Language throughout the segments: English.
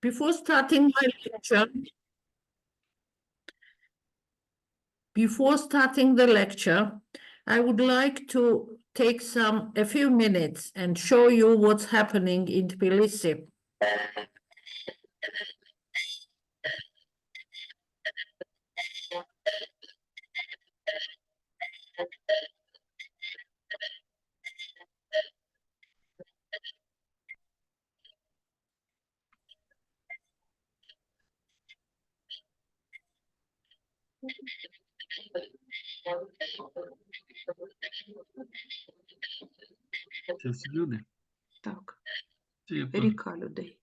Before starting the lecture, I would like to take a few minutes and show you what's happening in Tbilisi. Це всі люди? Так, Це я ріка людей.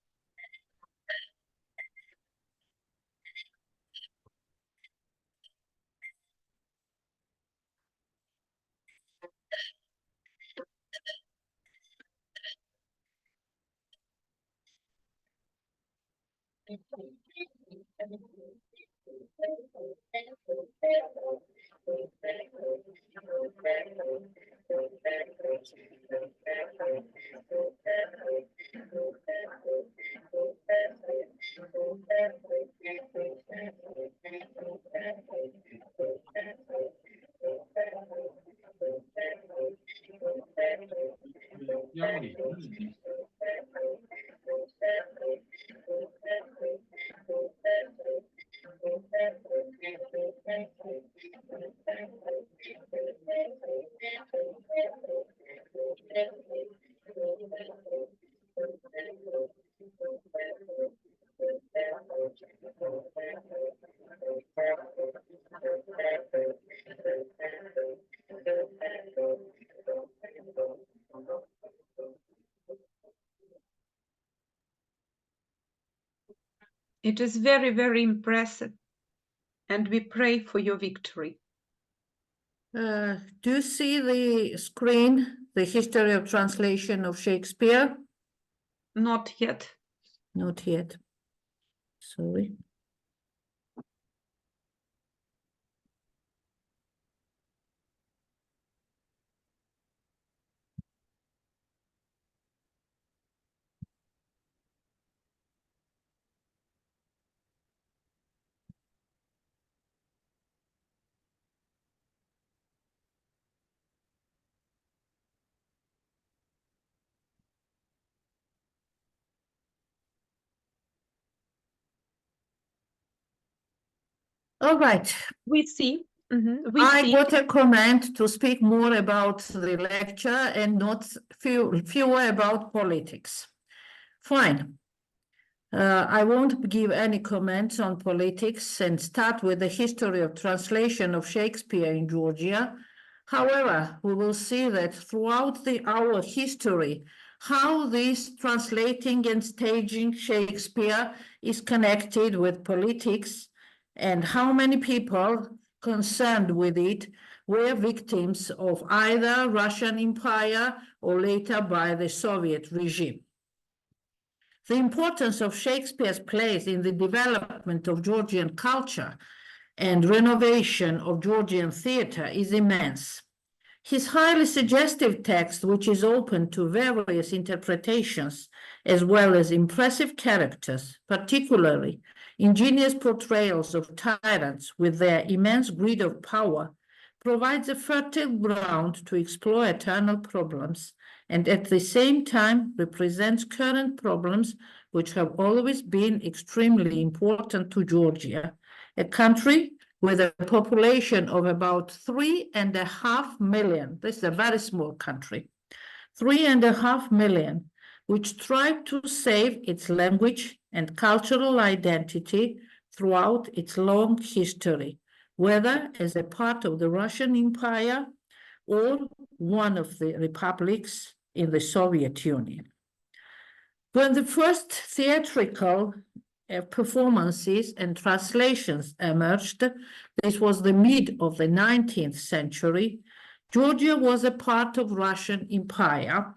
It is very, very impressive, and we pray for your victory. Do you see the screen, the history of translation of Shakespeare? Not yet. Not yet. Sorry. All right. We see. I got a comment to speak more about the lecture and not fewer about politics. Fine. I won't give any comments on politics and start with the history of translation of Shakespeare in Georgia. However, we will see that throughout our history, how this translating and staging Shakespeare is connected with politics, and how many people concerned with it were victims of either Russian Empire or later by the Soviet regime. The importance of Shakespeare's plays in the development of Georgian culture and renovation of Georgian theater is immense. His highly suggestive text, which is open to various interpretations, as well as impressive characters, particularly ingenious portrayals of tyrants with their immense greed of power, provides a fertile ground to explore eternal problems, and at the same time represents current problems which have always been extremely important to Georgia, a country with a population of about 3.5 million. This is a very small country, 3.5 million, which tried to save its language and cultural identity throughout its long history, whether as a part of the Russian Empire or one of the republics in the Soviet Union. When the first theatrical performances and translations emerged, this was the mid of the 19th century, Georgia was a part of Russian Empire,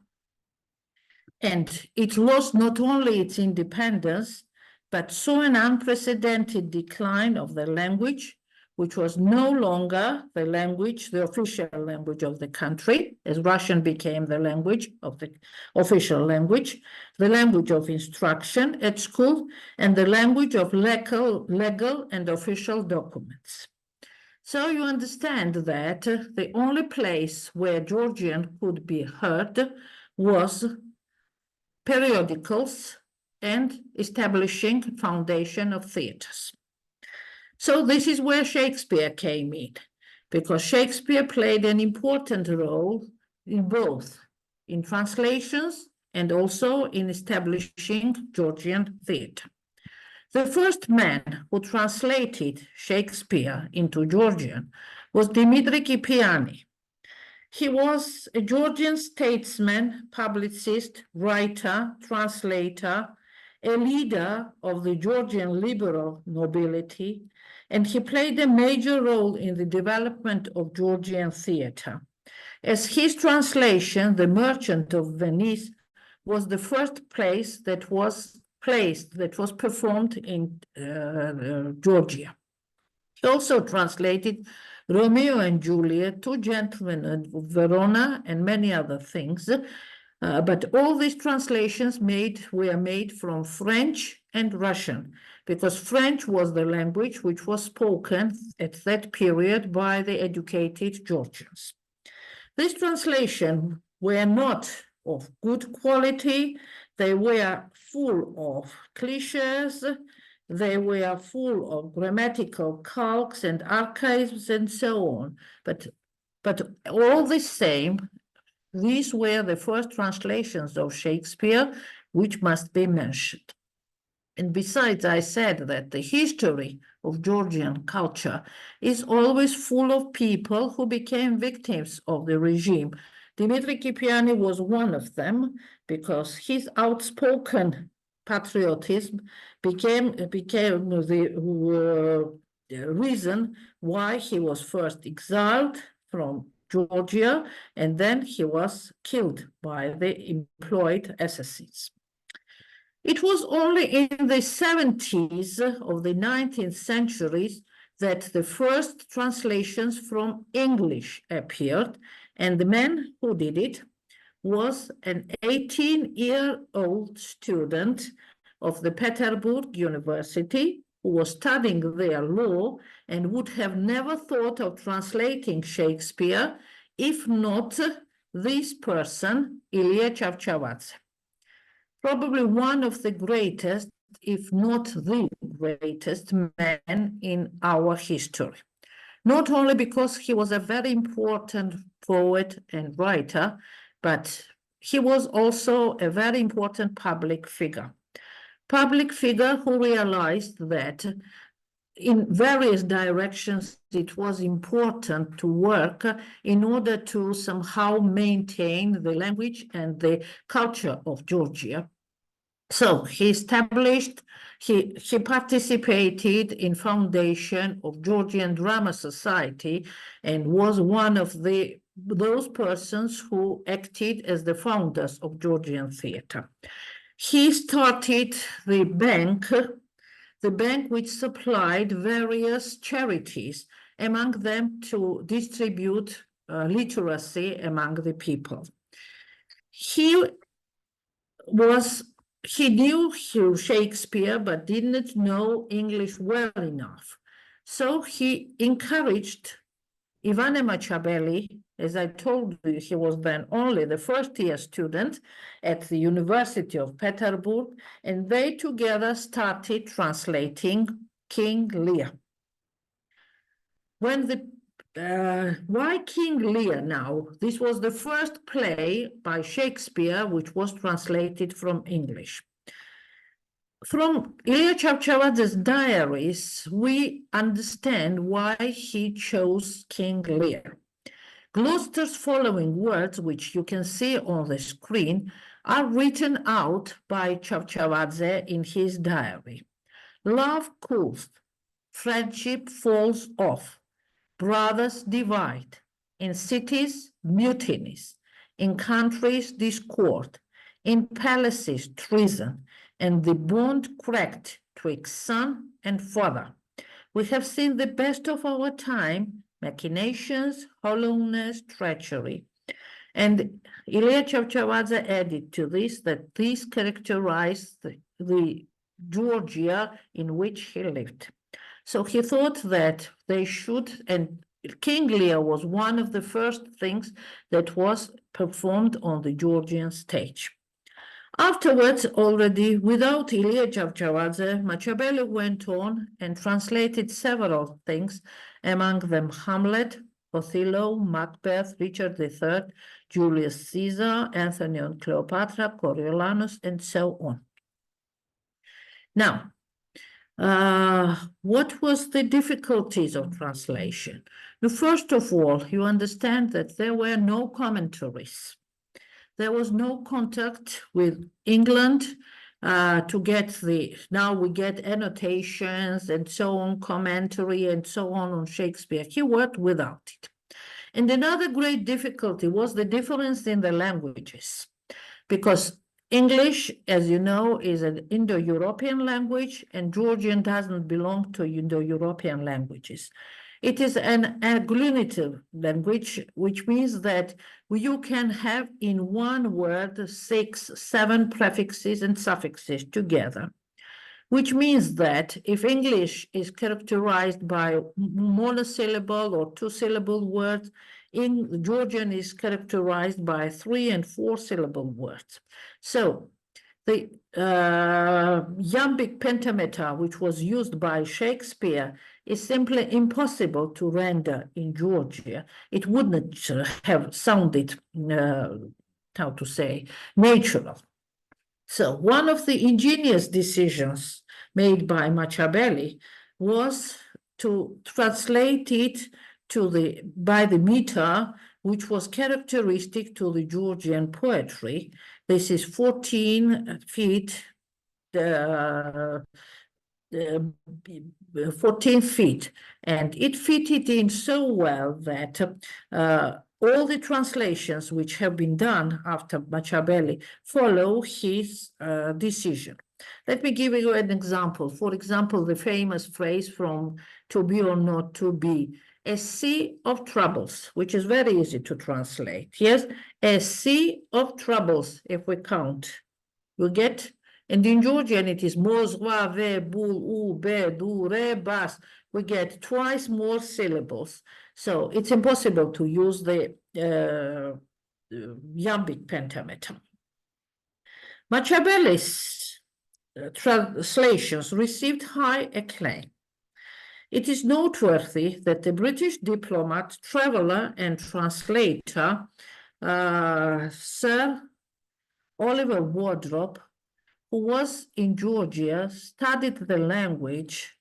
and it lost not only its independence, but saw an unprecedented decline of the language, which was no longer the language, the official language of the country, as Russian became the language of the official language, the language of instruction at school, and the language of legal and official documents. So you understand that the only place where Georgian could be heard was periodicals and establishing foundation of theaters. So this is where Shakespeare came in, because Shakespeare played an important role in both, in translations and also in establishing Georgian theater. The first man who translated Shakespeare into Georgian was Dimitri Kipiani. He was a Georgian statesman, publicist, writer, translator, a leader of the Georgian liberal nobility, and he played a major role in the development of Georgian theater. As his translation, The Merchant of Venice, was the first place that was performed in Georgia. He also translated Romeo and Juliet, Two Gentlemen of Verona, and many other things. But all these translations were made from French and Russian, because French was the language which was spoken at that period by the educated Georgians. These translations were not of good quality. They were full of cliches. They were full of grammatical calques and archaisms and so on. But all the same, these were the first translations of Shakespeare, which must be mentioned. And besides, I said that the history of Georgian culture is always full of people who became victims of the regime. Dimitri Kipiani was one of them, because his outspoken patriotism became the reason why he was first exiled from Georgia, and then he was killed by the employed assassins. It was only in the 70s of the 19th century that the first translations from English appeared, and the man who did it was an 18-year-old student of the Peterburg University who was studying their law and would have never thought of translating Shakespeare if not this person, Ilya Chavchavadze. Probably one of the greatest, if not the greatest man in our history. Not only because he was a very important poet and writer, but he was also a very important public figure. Public figure who realized that in various directions it was important to work in order to somehow maintain the language and the culture of Georgia. So he participated in foundation of Georgian Drama Society and was one of those persons who acted as the founders of Georgian theater. He started the bank which supplied various charities, among them to distribute literacy among the people. He knew Shakespeare, but didn't know English well enough. So he encouraged Ivana Machabeli. As I told you, he was then only the first-year student at the University of Peterburg, and they together started translating King Lear. Why King Lear now? This was the first play by Shakespeare which was translated from English. From Ilya Chavchavadze's diaries, we understand why he chose King Lear. Gloucester's following words, which you can see on the screen, are written out by Chavchavadze in his diary. Love cools, friendship falls off, brothers divide, in cities mutinies, in countries discord, in palaces treason, and the bond cracked twixt son and father. We have seen the best of our time, machinations, hollowness, treachery. And Ilya Chavchavadze added to this that these characterized the Georgia in which he lived. So he thought that they should, and King Lear was one of the first things that was performed on the Georgian stage. Afterwards, already without Ilya Chavchavadze, Machiavelli went on and translated several things, among them Hamlet, Othello, Macbeth, Richard III, Julius Caesar, Antony and Cleopatra, Coriolanus, and so on. Now, what was the difficulties of translation? Now, first of all, you understand that there were no commentaries. There was no contact with England to get the, now we get annotations and so on, commentary and so on Shakespeare. He worked without it. And another great difficulty was the difference in the languages, because English, as you know, is an Indo-European language, and Georgian doesn't belong to Indo-European languages. It is an agglutinative language, which means that you can have in one word 6, 7 prefixes and suffixes together, which means that if English is characterized by monosyllable or two-syllable words, in Georgian is characterized by 3- and 4-syllable words. So the iambic pentameter, which was used by Shakespeare, is simply impossible to render in Georgia. It wouldn't have sounded, how to say, natural. So one of the ingenious decisions made by Machiavelli was to translate it to by the meter, which was characteristic to the Georgian poetry. This is 14 feet, 14 feet, and it fitted in so well that all the translations which have been done after Machiavelli follow his decision. Let me give you an example. For example, the famous phrase from To Be or Not to Be, a sea of troubles, which is very easy to translate. Yes, a sea of troubles, if we count. You get? And in Georgian, it is mozwa, ve, bul, u, be, du, re, bas. We get twice more syllables. So it's impossible to use the iambic pentameter. Machiavelli's translations received high acclaim. It is noteworthy that the British diplomat, traveler, and translator, Sir Oliver Wardrope, who was in Georgia, studied the language.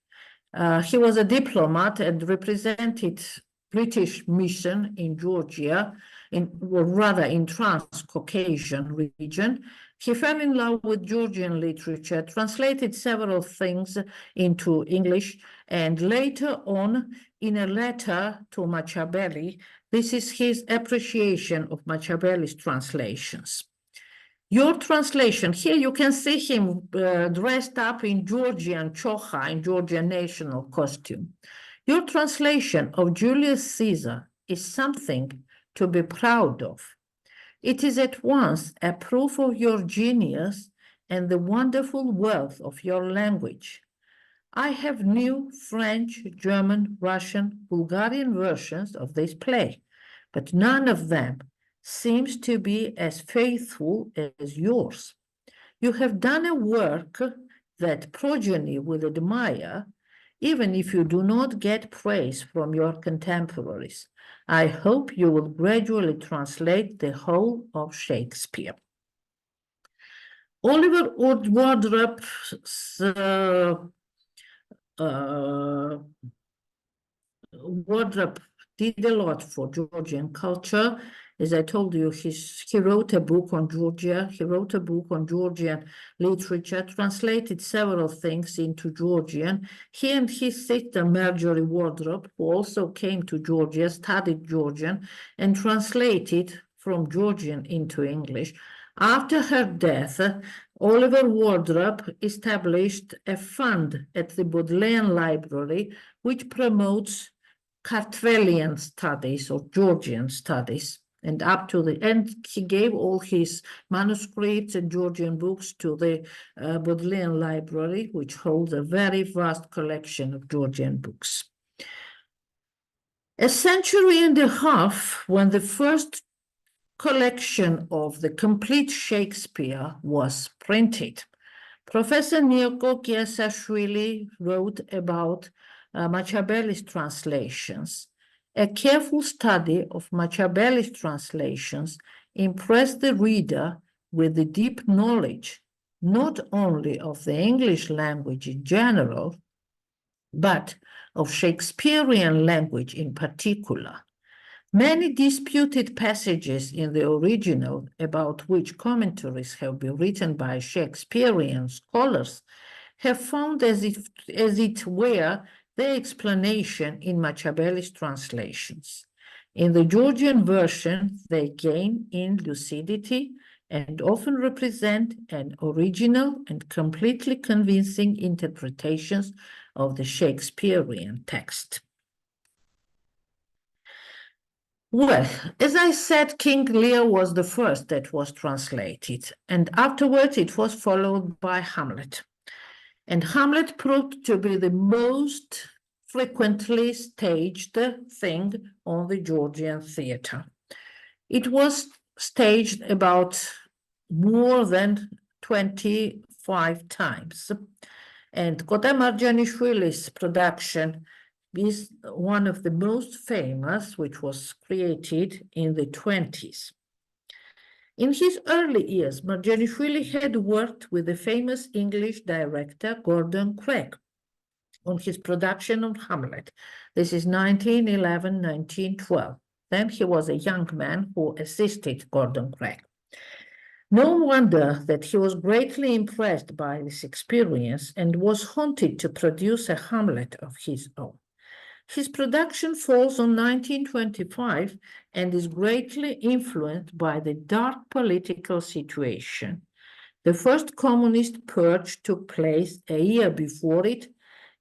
He was a diplomat and represented British mission in Georgia, or rather in Transcaucasian region. He fell in love with Georgian literature, translated several things into English, and later on, in a letter to Machiavelli, this is his appreciation of Machiavelli's translations. Your translation, here you can see him dressed up in Georgian chocha, in Georgian national costume. Your translation of Julius Caesar is something to be proud of. It is at once a proof of your genius and the wonderful wealth of your language. I have new French, German, Russian, Bulgarian versions of this play, but none of them seems to be as faithful as yours. You have done a work that progeny will admire, even if you do not get praise from your contemporaries. I hope you will gradually translate the whole of Shakespeare. Oliver Wardrope did a lot for Georgian culture. As I told you, he wrote a book on Georgia. He wrote a book on Georgian literature, translated several things into Georgian. He and his sister, Marjorie Wardrope, who also came to Georgia, studied Georgian, and translated from Georgian into English. After her death, Oliver Wardrop established a fund at the Bodleian Library which promotes Kartvelian studies or Georgian studies. And up to the end, he gave all his manuscripts and Georgian books to the Bodleian Library, which holds a very vast collection of Georgian books. A century and a half, when the first collection of the complete Shakespeare was printed, Professor Nioko Kiasashvili wrote about Machiavelli's translations. A careful study of Machiavelli's translations impressed the reader with the deep knowledge not only of the English language in general, but of Shakespearean language in particular. Many disputed passages in the original, about which commentaries have been written by Shakespearean scholars, have found as it were their explanation in Machiavelli's translations. In the Georgian version, they gain in lucidity and often represent an original and completely convincing interpretations of the Shakespearean text. Well, as I said, King Lear was the first that was translated, and afterwards it was followed by Hamlet. And Hamlet proved to be the most frequently staged thing on the Georgian theater. It was staged about more than 25 times. And Kota Marjanishvili's production is one of the most famous, which was created in the 20s. In his early years, Marjanishvili had worked with the famous English director Gordon Craig on his production of Hamlet. This is 1911, 1912. Then he was a young man who assisted Gordon Craig. No wonder that he was greatly impressed by this experience and was haunted to produce a Hamlet of his own. His production falls on 1925 and is greatly influenced by the dark political situation. The first communist purge took place a year before it,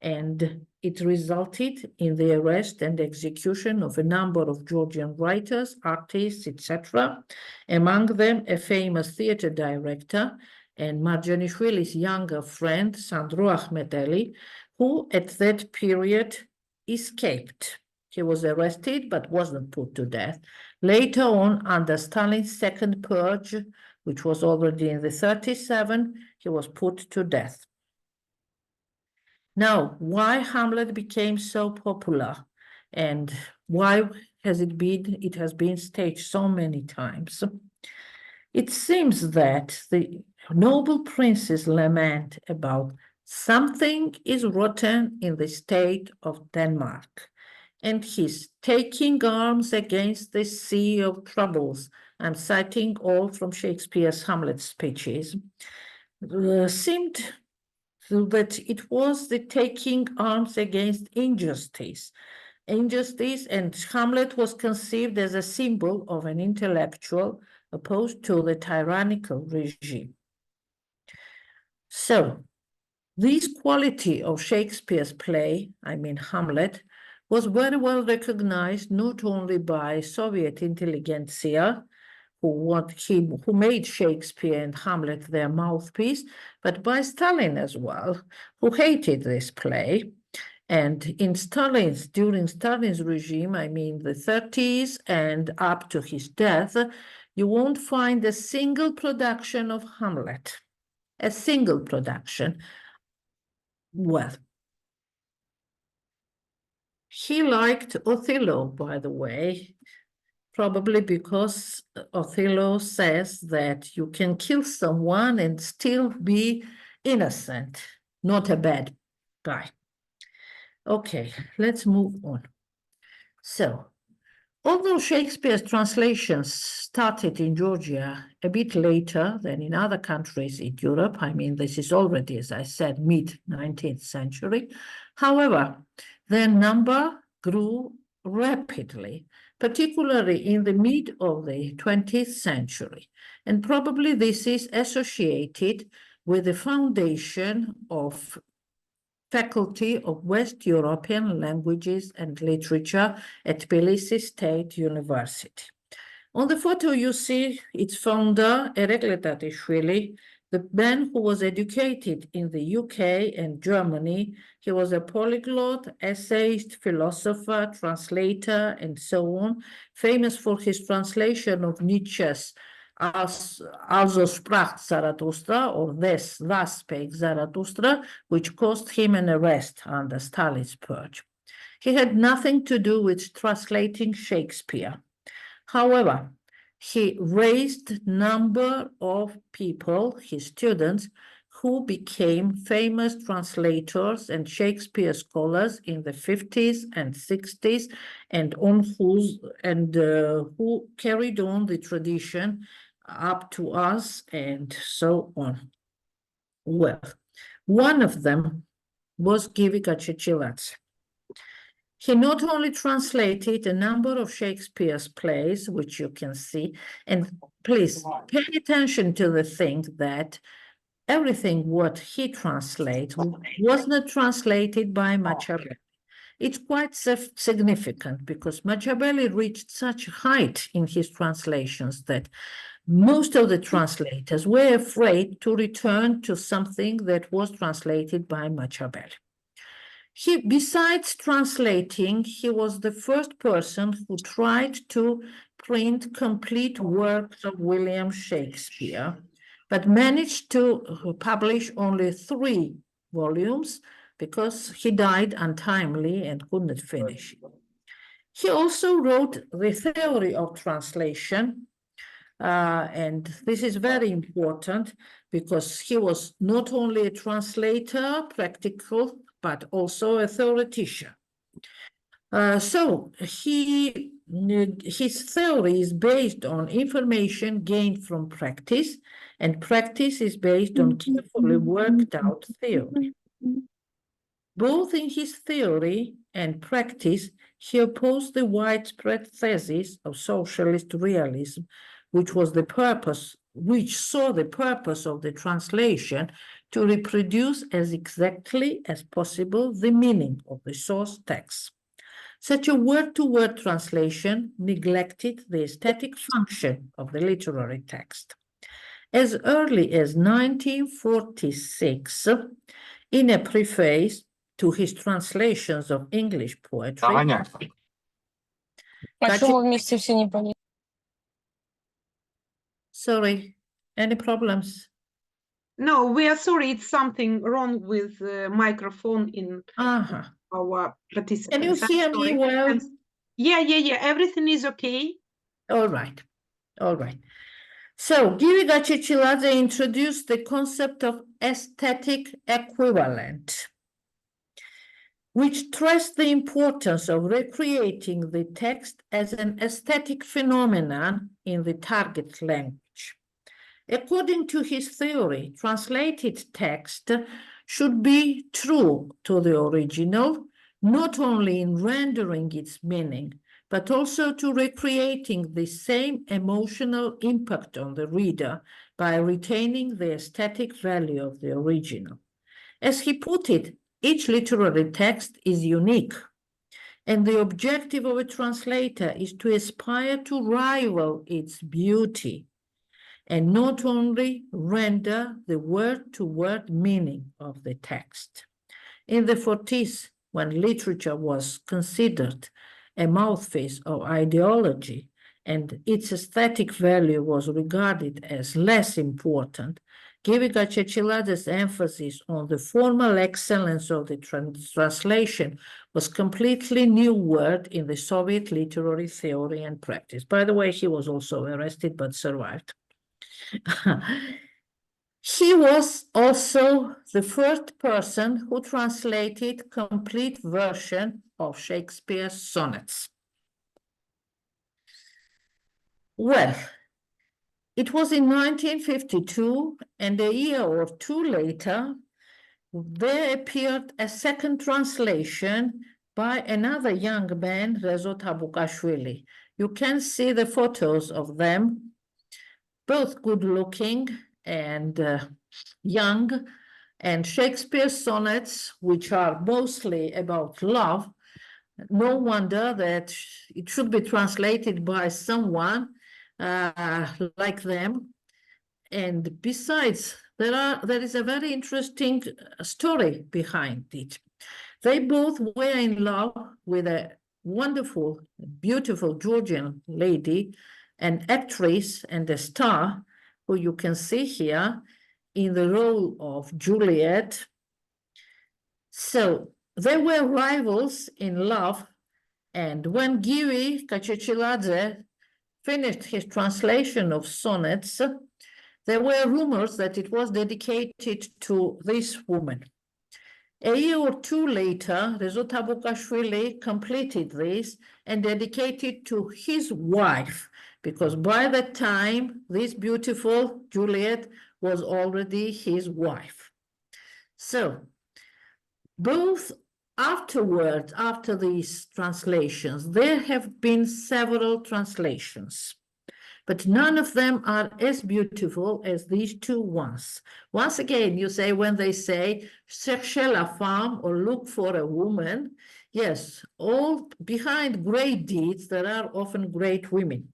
and it resulted in the arrest and execution of a number of Georgian writers, artists, etc., among them a famous theater director and Marjanishvili's younger friend, Sandro Ahmeteli, who at that period escaped. He was arrested but wasn't put to death. Later on, under Stalin's second purge, which was already in the 37, he was put to death. Now, why Hamlet became so popular and why has it has been staged so many times? It seems that the noble prince's lament about something is rotten in the state of Denmark, and his taking arms against the sea of troubles, I'm citing all from Shakespeare's Hamlet speeches, seemed that it was the taking arms against injustice, and Hamlet was conceived as a symbol of an intellectual opposed to the tyrannical regime. So, this quality of Shakespeare's play, I mean Hamlet, was very well recognized not only by Soviet intelligentsia, who made Shakespeare and Hamlet their mouthpiece, but by Stalin as well, who hated this play. And during Stalin's regime, I mean the 30s and up to his death, you won't find a single production of Hamlet, a single production. Well, he liked Othello, by the way, probably because Othello says that you can kill someone and still be innocent, not a bad guy. Okay, let's move on. So, although Shakespeare's translations started in Georgia a bit later than in other countries in Europe, I mean, this is already, as I said, mid-19th century, however, their number grew rapidly, particularly in the mid of the 20th century. And probably this is associated with the foundation of Faculty of West European Languages and Literature at Tbilisi State University. On the photo you see its founder, Perекli Şekspiri, the man who was educated in the UK and Germany. He was a polyglot, essayist, philosopher, translator, and so on, famous for his translation of Nietzsche's Also sprach Zarathustra, or Thus spake Zarathustra, which cost him an arrest under Stalin's purge. He had nothing to do with translating Shakespeare. However, he raised a number of people, his students, who became famous translators and Shakespeare scholars in the 50s and 60s, and who carried on the tradition up to us, and so on. Well, one of them was Givica Ciciladze. He not only translated a number of Shakespeare's plays, which you can see, and please pay attention to the thing that everything what he translates was not translated by Machiavelli. It's quite significant because Machiavelli reached such height in his translations that most of the translators were afraid to return to something that was translated by Machiavelli. Besides translating, he was the first person who tried to print complete works of William Shakespeare, but managed to publish only 3 volumes because he died untimely and could not finish. He also wrote the theory of translation, and this is very important because he was not only a translator, practical, but also a theoretician. So his theory is based on information gained from practice, and practice is based on carefully worked out theory. Both in his theory and practice, he opposed the widespread thesis of socialist realism, which saw the purpose of the translation to reproduce as exactly as possible the meaning of the source text. Such a word-to-word translation neglected the aesthetic function of the literary text. As early as 1946, in a preface to his translations of English poetry, Sorry, any problems? No, we are sorry, it's something wrong with the microphone in our participants. Can you hear me well? Yeah, everything is okay. All right. So, Givica Ciciladze introduced the concept of aesthetic equivalent, which stressed the importance of recreating the text as an aesthetic phenomenon in the target language. According to his theory, translated text should be true to the original, not only in rendering its meaning, but also to recreating the same emotional impact on the reader by retaining the aesthetic value of the original. As he put it, each literary text is unique, and the objective of a translator is to aspire to rival its beauty and not only render the word-to-word meaning of the text. In the 40s, when literature was considered a mouthpiece of ideology and its aesthetic value was regarded as less important, Givica Ciciladze's emphasis on the formal excellence of the translation was completely new word in the Soviet literary theory and practice. By the way, he was also arrested but survived. He was also the first person who translated complete version of Shakespeare's sonnets. Well, it was in 1952, and a year or two later, there appeared a second translation by another young man, Rezo Tabukashvili. You can see the photos of them, both good-looking and young, and Shakespeare's sonnets, which are mostly about love, no wonder that it should be translated by someone like them. And besides, there is a very interesting story behind it. They both were in love with a wonderful, beautiful Georgian lady, an actress and a star, who you can see here in the role of Juliet. So they were rivals in love, and when Givi Kachechiladze finished his translation of sonnets, there were rumors that it was dedicated to this woman. A year or two later, Rezo Tabukashvili completed this and dedicated to his wife, because by that time, this beautiful Juliet was already his wife. So, both afterwards, after these translations, there have been several translations, but none of them are as beautiful as these two ones. Once again, you say, when they say, chercher la femme, or look for a woman, yes, all behind great deeds, there are often great women.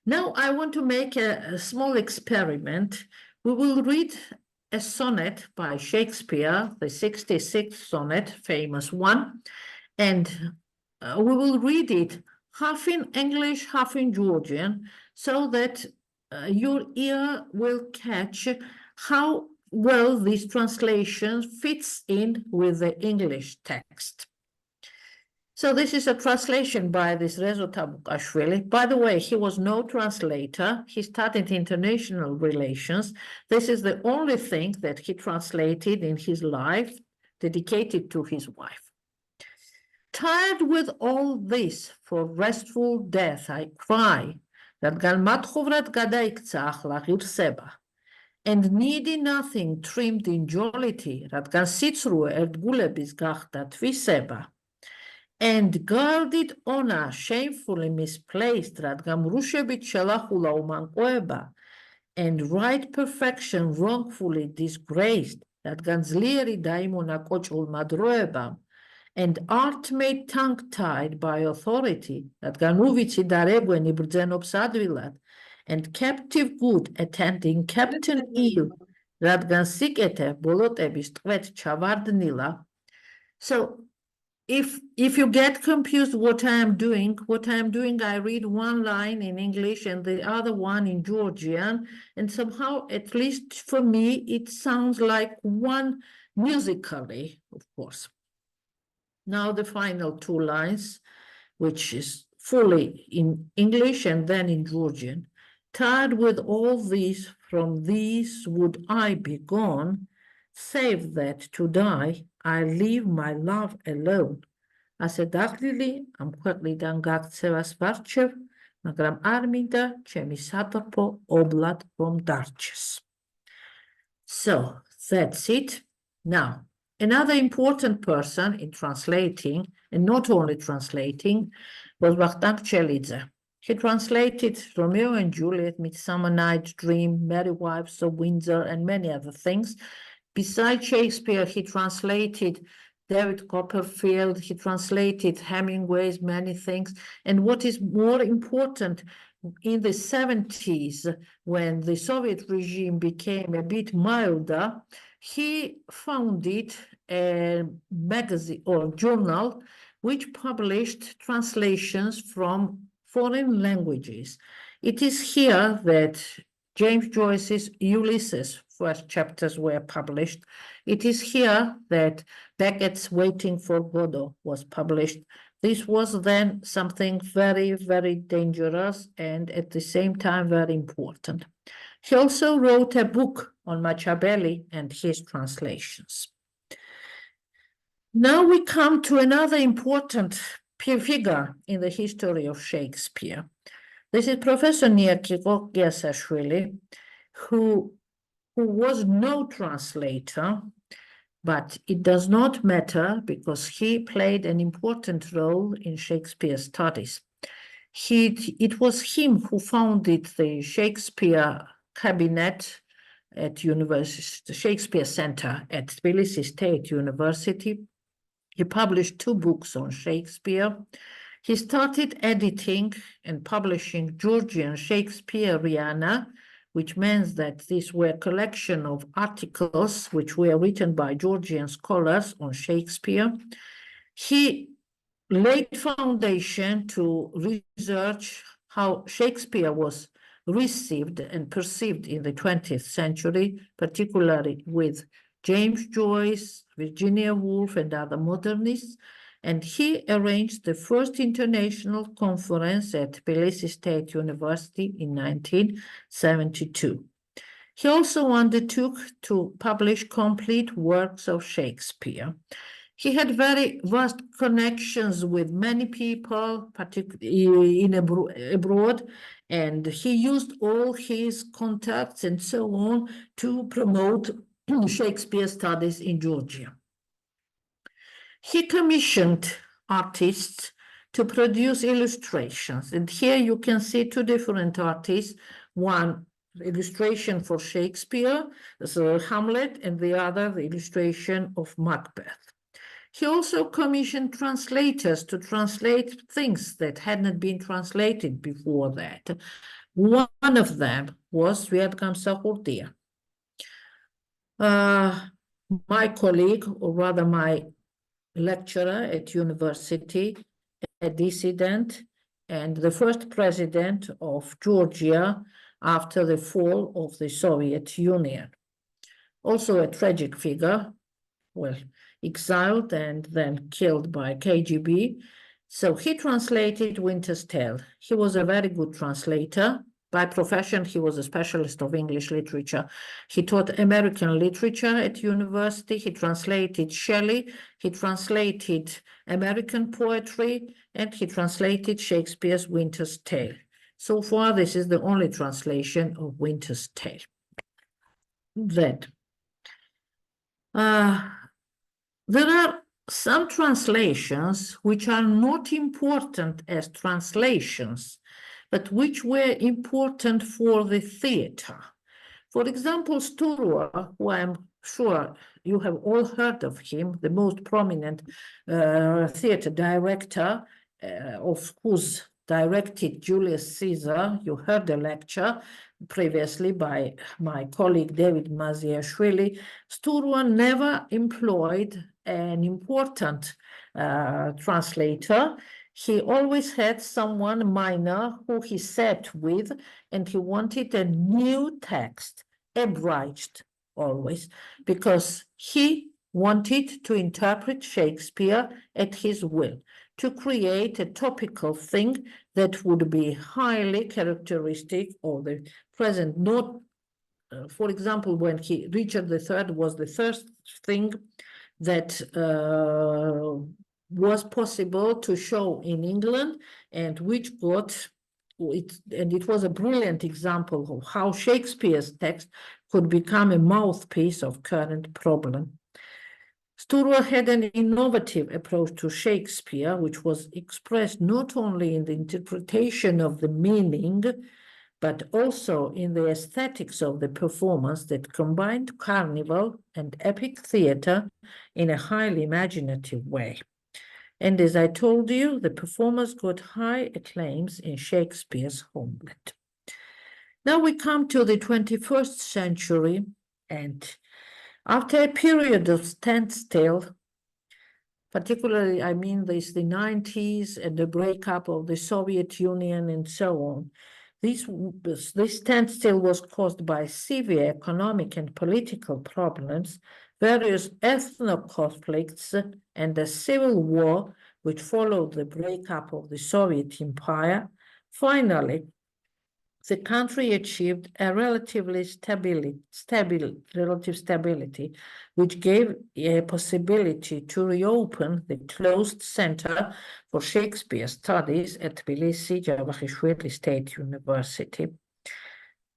Now I want to make a small experiment. We will read a sonnet by Shakespeare, the 66th sonnet, famous one, and we will read it half in English, half in Georgian, so that your ear will catch how well this translation fits in with the English text. So this is a translation by this Rezo Tabukashvili. By the way, he was no translator. He studied international relations. This is the only thing that he translated in his life, dedicated to his wife. Tired with all this, for restful death I cry, that galmatchovrat gadaikca achla girseba, and needy nothing trimmed in jollity, that gansitsru erdgulebis gachta tviseba, and guarded honor shamefully misplaced, that gamrushebit shalachula umankoeba, and right perfection wrongfully disgraced, that ganslieri daimona kochul madroeba, and art made tongue-tied by authority, that ganuvici daregweni brdzenobs advilat, and captive good attending captain ill, that gansikete bolotebis tvet chavardnila. So if you get confused what I am doing, I read one line in English and the other one in Georgian, and somehow, at least for me, it sounds like one musically, of course. Now the final two lines, which is fully in English and then in Georgian. Tired with all this, from these would I be gone, save that to die I leave my love alone. Asedachlili, am quickly-dan gaktsevas varchev, magram arminda, chemi satorpo oblat from darches. So that's it. Now, another important person in translating, and not only translating, was Vakhtang Chelidze. He translated Romeo and Juliet, Midsummer Night's Dream, Merry Wives of Windsor, and many other things. Besides Shakespeare, he translated David Copperfield, he translated Hemingway's many things. And what is more important, in the 70s, when the Soviet regime became a bit milder, he founded a magazine or journal which published translations from foreign languages. It is here that James Joyce's Ulysses first chapters were published. It is here that Beckett's Waiting for Godot was published. This was then something very, very dangerous and at the same time very important. He also wrote a book on Machiavelli and his translations. Now we come to another important figure in the history of Shakespeare. This is Professor Niakiko Giasashvili, who was no translator, but it does not matter because he played an important role in Shakespeare studies. It was him who founded the Shakespeare Cabinet at University Shakespeare Center at Tbilisi State University. He published 2 books on Shakespeare. He started editing and publishing Georgian Shakespeareana, which means that these were a collection of articles which were written by Georgian scholars on Shakespeare. He laid foundation to research how Shakespeare was received and perceived in the 20th century, particularly with James Joyce, Virginia Woolf, and other modernists. And he arranged the first international conference at Tbilisi State University in 1972. He also undertook to publish complete works of Shakespeare. He had very vast connections with many people, particularly abroad, and he used all his contacts and so on to promote Shakespeare studies in Georgia. He commissioned artists to produce illustrations, and here you can see 2 different artists, one illustration for Shakespeare, so Hamlet, and the other the illustration of Macbeth. He also commissioned translators to translate things that had not been translated before that. One of them was Sviatgam Sahurdia. My colleague, or rather my lecturer at university, a dissident, and the first president of Georgia after the fall of the Soviet Union. Also a tragic figure, well, exiled and then killed by KGB. So he translated Winter's Tale. He was a very good translator. By profession, he was a specialist of English literature. He taught American literature at university. He translated Shelley. He translated American poetry, and he translated Shakespeare's Winter's Tale. So far, this is the only translation of Winter's Tale. Then, there are some translations which are not important as translations, but which were important for the theater. For example, Sturla, who I'm sure you have all heard of him, the most prominent theater director of whose directed Julius Caesar. You heard a lecture previously by my colleague David Maziashvili. Sturla never employed an important translator. He always had someone minor who he sat with, and he wanted a new text, abridged always, because he wanted to interpret Shakespeare at his will, to create a topical thing that would be highly characteristic of the present. Not, for example, when Richard III was the first thing that was possible to show in England, and which got it, and it was a brilliant example of how Shakespeare's text could become a mouthpiece of current problem. Sturla had an innovative approach to Shakespeare, which was expressed not only in the interpretation of the meaning, but also in the aesthetics of the performance that combined carnival and epic theater in a highly imaginative way. And as I told you, the performance got high acclaims in Shakespeare's Hamlet. Now we come to the 21st century, and after a period of standstill, particularly, I mean, the 90s and the breakup of the Soviet Union and so on, this standstill was caused by severe economic and political problems, various ethnic conflicts, and a civil war which followed the breakup of the Soviet Empire. Finally, the country achieved a relative stability, which gave a possibility to reopen the closed Center for Shakespeare Studies at Tbilisi Джавахішвілі State University.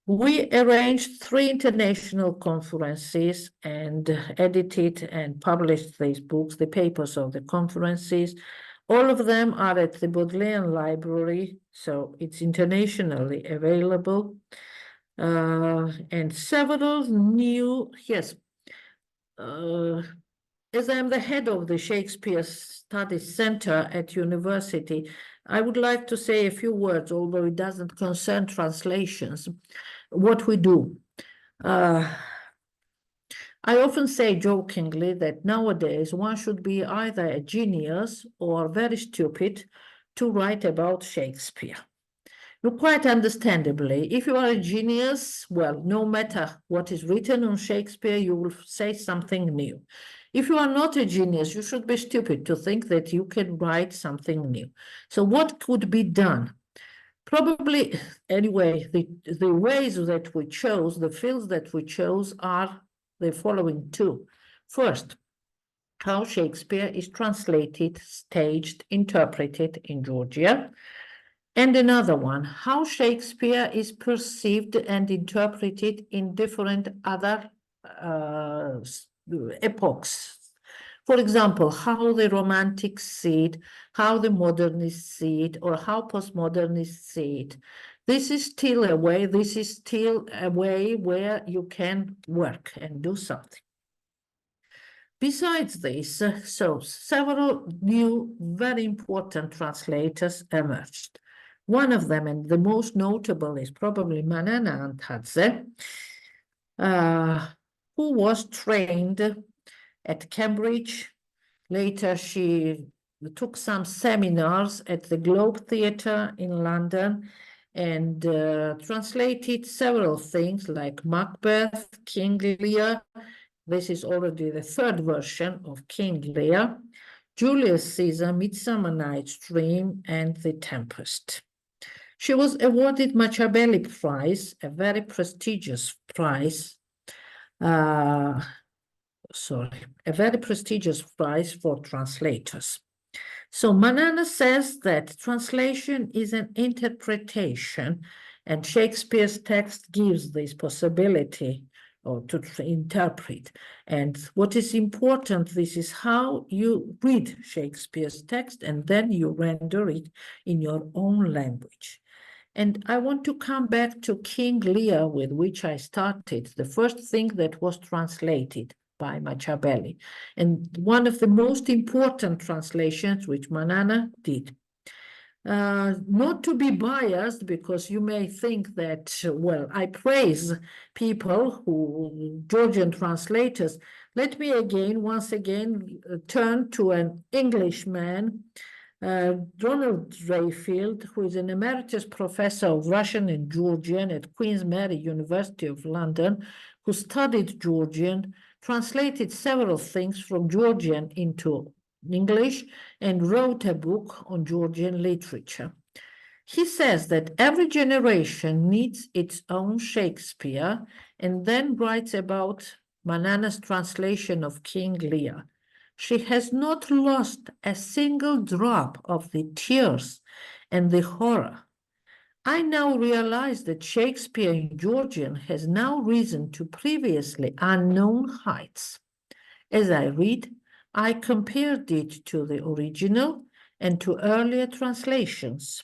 We arranged 3 international conferences and edited and published these books, the papers of the conferences. All of them are at the Bodleian Library, so it's internationally available. and several new, yes, as I am the head of the Shakespeare Studies Center at university, I would like to say a few words, although it doesn't concern translations, what we do. I often say jokingly that nowadays one should be either a genius or very stupid to write about Shakespeare. Quite understandably, if you are a genius, well, no matter what is written on Shakespeare, you will say something new. If you are not a genius, you should be stupid to think that you can write something new. So what could be done? Probably, anyway, the ways that we chose, the fields that we chose are the following two. First, how Shakespeare is translated, staged, interpreted in Georgia. And another one, how Shakespeare is perceived and interpreted in different other epochs. For example, how the Romantics see it, how the Modernists see it, or how Postmodernists see it. This is still a way where you can work and do something. Besides this, so several new, very important translators emerged. One of them, and the most notable, is probably Manana Ghelashvili, who was trained at Cambridge. Later, she took some seminars at the Globe Theatre in London and translated several things like Macbeth, King Lear. This is already the third version of King Lear, Julius Caesar, Midsummer Night's Dream, and The Tempest. She was awarded Machiavelli Prize, a very prestigious prize, a very prestigious prize for translators. So Manana says that translation is an interpretation, and Shakespeare's text gives this possibility or to interpret. And what is important, this is how you read Shakespeare's text and then you render it in your own language. And I want to come back to King Lear, with which I started, the first thing that was translated by Machiavelli, and one of the most important translations which Manana did. Not to be biased, because you may think that, well, I praise people who, Georgian translators. Let me once again, turn to an Englishman, Donald Drayfield, who is an emeritus professor of Russian and Georgian at Queen's Mary University of London, who studied Georgian, translated several things from Georgian into English, and wrote a book on Georgian literature. He says that every generation needs its own Shakespeare, and then writes about Manana's translation of King Lear. She has not lost a single drop of the tears and the horror. I now realize that Shakespeare in Georgian has now risen to previously unknown heights. As I read, I compared it to the original and to earlier translations,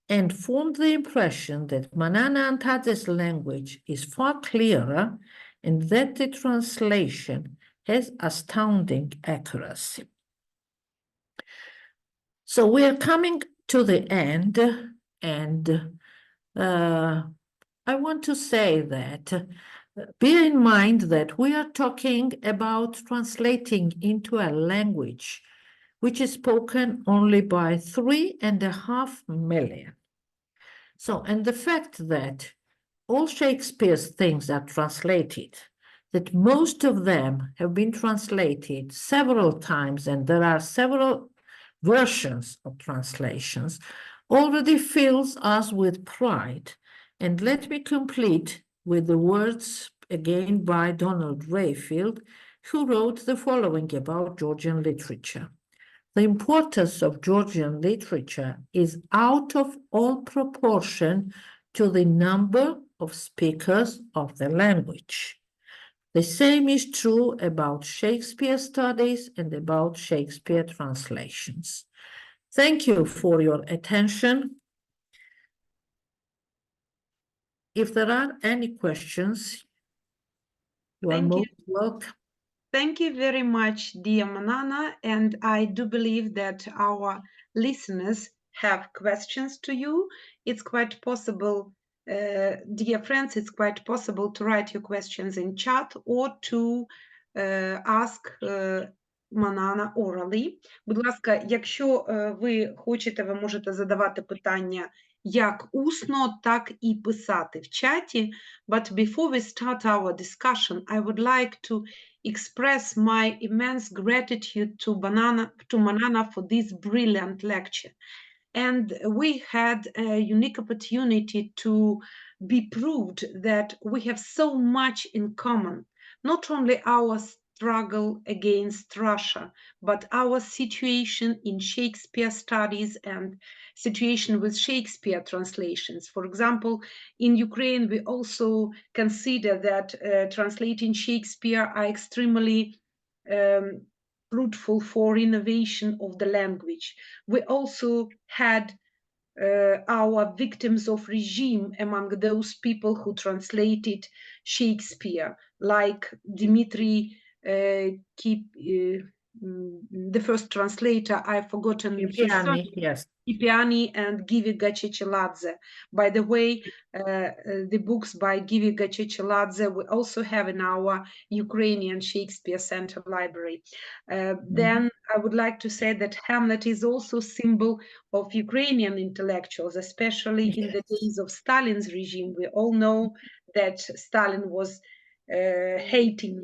and formed the impression that Manana Antade's language is far clearer and that the translation has astounding accuracy. So we are coming to the end, and I want to say that bear in mind that we are talking about translating into a language which is spoken only by 3.5 million. So, and the fact that all Shakespeare's things are translated, that most of them have been translated several times, and there are several versions of translations, already fills us with pride. And let me complete with the words again by Donald Drayfield, who wrote the following about Georgian literature. The importance of Georgian literature is out of all proportion to the number of speakers of the language. The same is true about Shakespeare studies and about Shakespeare translations. Thank you for your attention. if there are any questions, you are Thank you. most welcome. Thank you very much, dear Manana, and I do believe that our listeners have questions to you. It's quite possible, dear friends, it's quite possible to write your questions in chat or to ask Манана orally. Будь ласка, якщо ви хочете, ви можете задавати питання як усно, так і писати в чаті. But before we start our discussion, I would like to express my immense gratitude to Manana for this brilliant lecture. And we had a unique opportunity to be proved that we have so much in common, not only our struggle against Russia, but our situation in Shakespeare studies and situation with Shakespeare translations. For example, in Ukraine, we also consider that translating Shakespeare are extremely fruitful for innovation of the language. We also had our victims of regime among those people who translated Shakespeare, like Dmitry the first translator, I've forgotten his surname. Yes. Kipiani and Givi Gachecheladze. By the way, the books by Givi Gachecheladze we also have in our Ukrainian Shakespeare Center library. Then I would like to say that Hamlet is also a symbol of Ukrainian intellectuals, especially in the days of Stalin's regime. We all know that Stalin was hating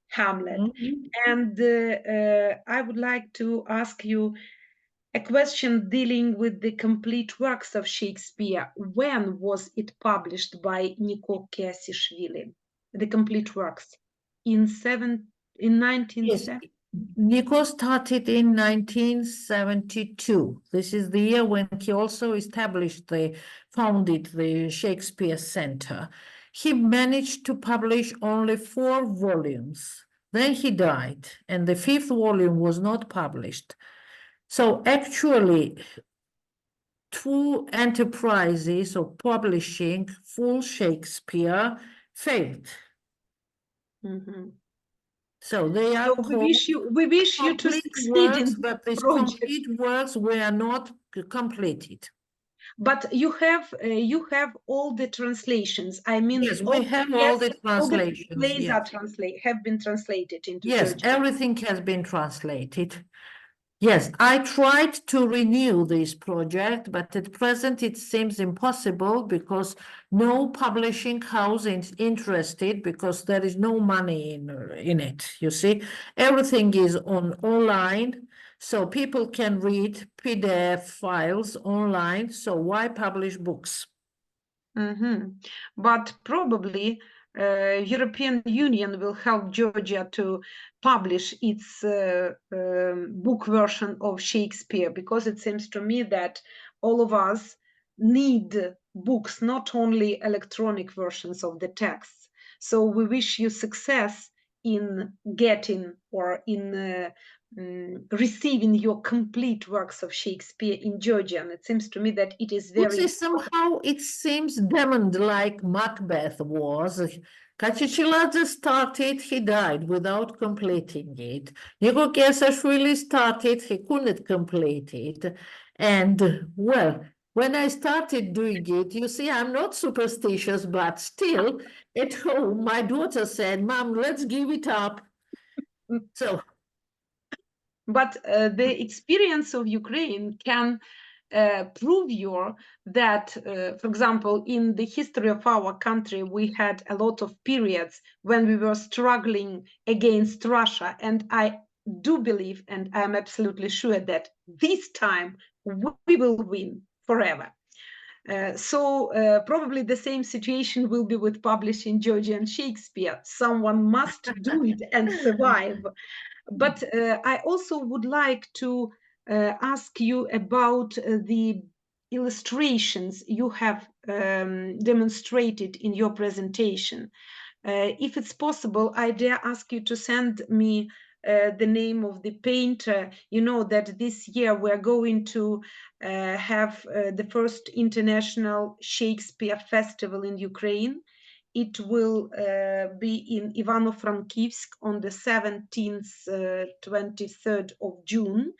Hamlet. And I would like to ask you a question dealing with the complete works of Shakespeare. When was it published by Niko Kiasishvili? The complete works in 1970. Niko started in 1972. This is the year when he also founded the Shakespeare Center. He managed to publish only 4 volumes. Then he died, and the 5th volume was not published. So actually, 2 enterprises of publishing full Shakespeare failed. So they are we wish you to succeed in but these project. complete works were not completed. But you have all the translations. I mean, yes, we have all the translations. All the plays are have been translated into Georgian. Everything has been translated. Yes, I tried to renew this project, but at present it seems impossible because no publishing house is interested because there is no money in it, you see. Everything is online, so people can read PDF files online, so why publish books? But probably European Union will help Georgia to publish its book version of Shakespeare, because it seems to me that all of us need books, not only electronic versions of the texts. So we wish you success in getting or in receiving your complete works of Shakespeare in Georgian. It seems to me that it is very somehow it seems demanded like Macbeth was. Gachecheladze started, he died without completing it. Niko Kiasishvili started, he couldn't complete it. And well, when I started doing it, you see, I'm not superstitious, but still at home, my daughter said, Mom, let's give it up. So. But the experience of Ukraine can prove you that, for example, in the history of our country, we had a lot of periods when we were struggling against Russia. And I do believe, and I'm absolutely sure that this time we will win forever. So probably the same situation will be with publishing Georgian Shakespeare. Someone must do it and survive. But I also would like to ask you about the illustrations you have demonstrated in your presentation. If it's possible, I dare ask you to send me the name of the painter. You know that this year we are going to have the first international Shakespeare festival in Ukraine. It will be in Ivano-Frankivsk on the 17th, 23rd of June.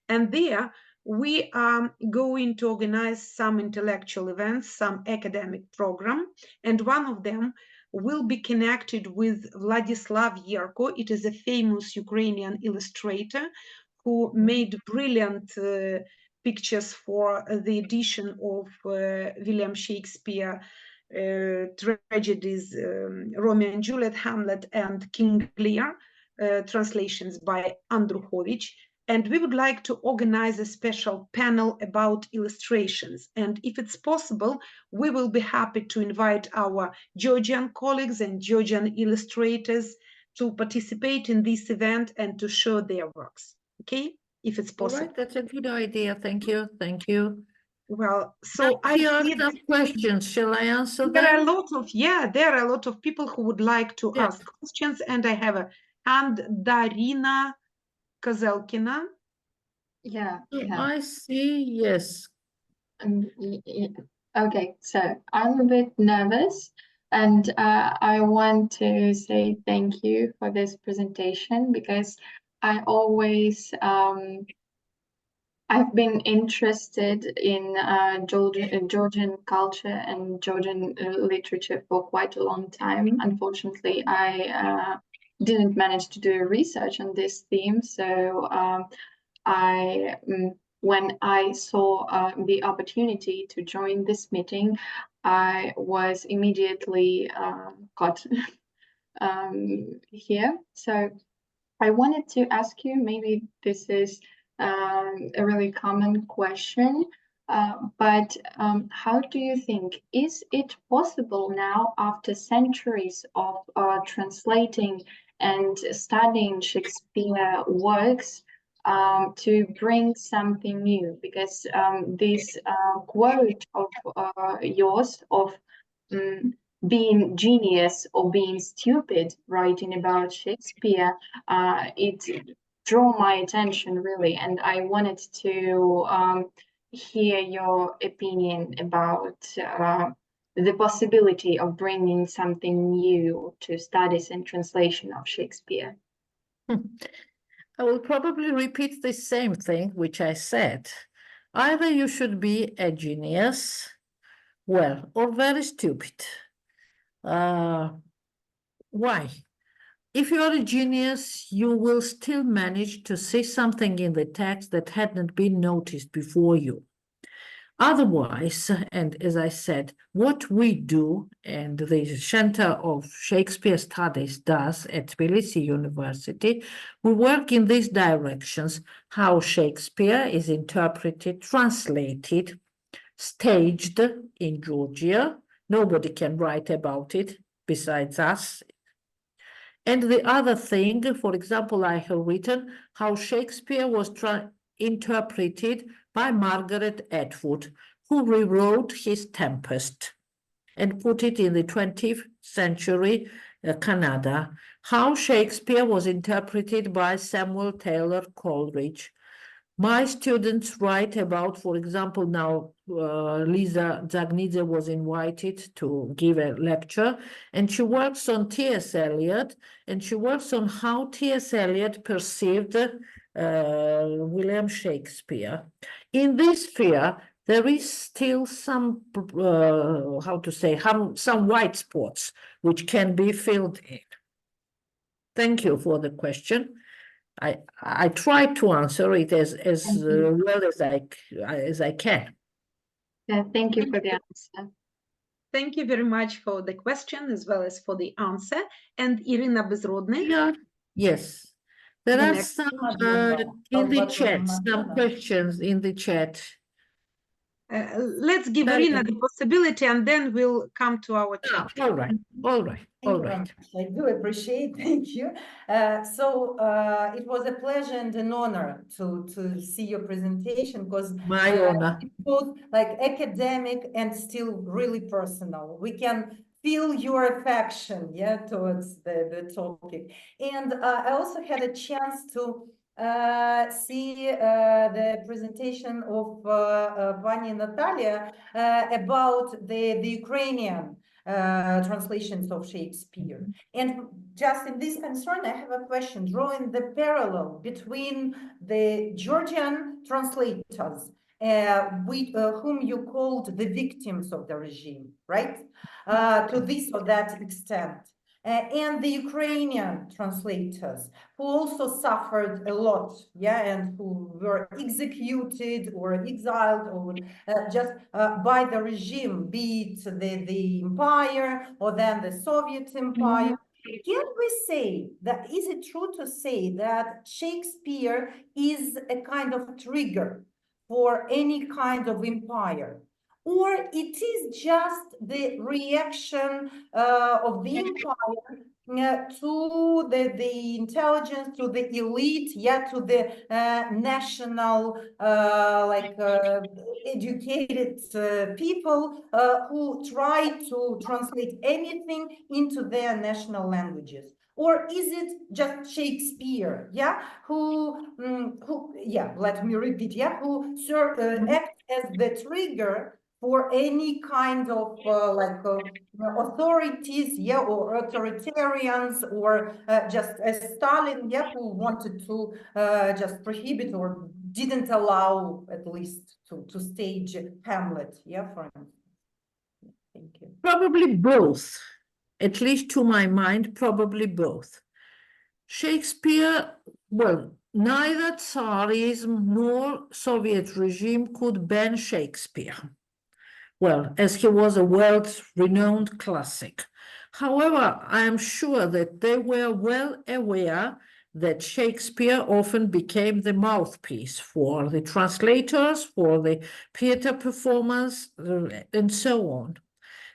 And there we are going to organize some intellectual events, some academic program, and one of them will be connected with Vladislav Yerko. It is a famous Ukrainian illustrator who made brilliant pictures for the edition of William Shakespeare tragedies, Romeo and Juliet, Hamlet, and King Lear, translations by Andruchovich. And we would like to organize a special panel about illustrations. And if it's possible, we will be happy to invite our Georgian colleagues and Georgian illustrators to participate in this event and to show their works. Okay, if it's All possible. right, that's a good idea. Thank you. Thank you. Well, so I Here are see some questions. Shall I answer there are a them? lot of, there are a lot of people who would like to Yeah. ask questions, and I have a hand, Darina Kozelkina. Yeah. I see, yes. Okay, so I'm a bit nervous, and I want to say thank you for this presentation, because I always I've been interested in Georgian culture and Georgian literature for quite a long time. Unfortunately, I didn't manage to do research on this theme, so when I saw the opportunity to join this meeting, I was immediately got here. So I wanted to ask you, maybe this is a really common question, but how do you think, is it possible now, after centuries of translating and studying Shakespeare works, to bring something new? Because this quote of yours of being genius or being stupid writing about Shakespeare, it drew my attention really, and I wanted to hear your opinion about the possibility of bringing something new to studies and translation of Shakespeare. I will probably repeat the same thing which I said. Either you should be a genius, well, or very stupid. Why? If you're a genius, you will still manage to see something in the text that hadn't been noticed before you. Otherwise, and as I said, what we do, and the Center of Shakespeare Studies does at Tbilisi University, we work in these directions: how Shakespeare is interpreted, translated, staged in Georgia. Nobody can write about it besides us. And the other thing, for example, I have written how Shakespeare was interpreted by Margaret Atwood, who rewrote his Tempest and put it in the 20th century Canada. How Shakespeare was interpreted by Samuel Taylor Coleridge. My students write about, for example, now Lisa Zagnidze was invited to give a lecture, and she works on T.S. Eliot, and she works on how T.S. Eliot perceived William Shakespeare. In this sphere, there is still some, some white spots which can be filled in. Thank you for the question. I try to answer it as well as I can. Yeah, thank you for the answer. Thank you very much for the question as well as for the answer. And Irina Bezrodny. Yeah, yes. There The are next some in the chat, some questions in the chat. Let's give Irina the possibility, and then we'll come to our chat. All right, all right, all right. I do appreciate, thank you. It was a pleasure and an honor to see your presentation, because My honor. it's both like academic and still really personal. We can feel your affection, yeah, towards the topic. And I also had a chance to see the presentation of Pani Natalia about the Ukrainian translations of Shakespeare. And just in this concern, I have a question, drawing the parallel between the Georgian translators, whom you called the victims of the regime, right? To this or that extent. And the Ukrainian translators who also suffered a lot, yeah, and who were executed or exiled or just by the regime, be it the empire or then the Soviet empire. Can we say that, is it true to say that Shakespeare is a kind of trigger for any kind of empire? Or it is just the reaction of the empire to the intelligence, to the elite, yeah, to the national, educated people who try to translate anything into their national languages? Or is it just Shakespeare, yeah, who yeah, let me repeat, yeah, who acts as the trigger for any kind of authorities, yeah, or authoritarians, or just as Stalin, yeah, who wanted to just prohibit or didn't allow, at least, to stage Hamlet, yeah, for instance. Thank you. Probably both, at least to my mind, probably both. Shakespeare, well, neither Tsarism nor Soviet regime could ban Shakespeare. Well, as he was a world-renowned classic. However, I am sure that they were well aware that Shakespeare often became the mouthpiece for the translators, for the theater performance, and so on.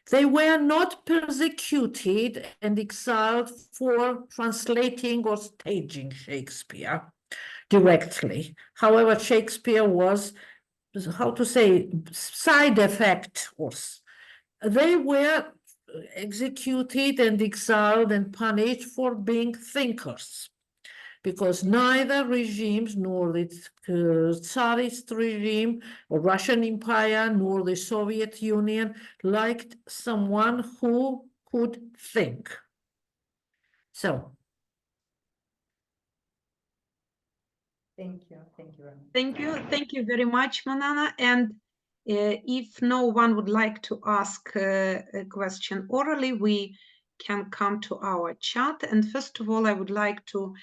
They were not persecuted and exiled for translating or staging Shakespeare directly. However, Shakespeare was, how to say, side effect, or they were executed and exiled and punished for being thinkers, because neither regimes, nor the Tsarist regime or Russian Empire, nor the Soviet Union liked someone who could think. So. Thank you. Thank you. Thank you. Thank you very much, Manana. And if no one would like to ask a question orally, we can come to our chat. And first of all, I would like to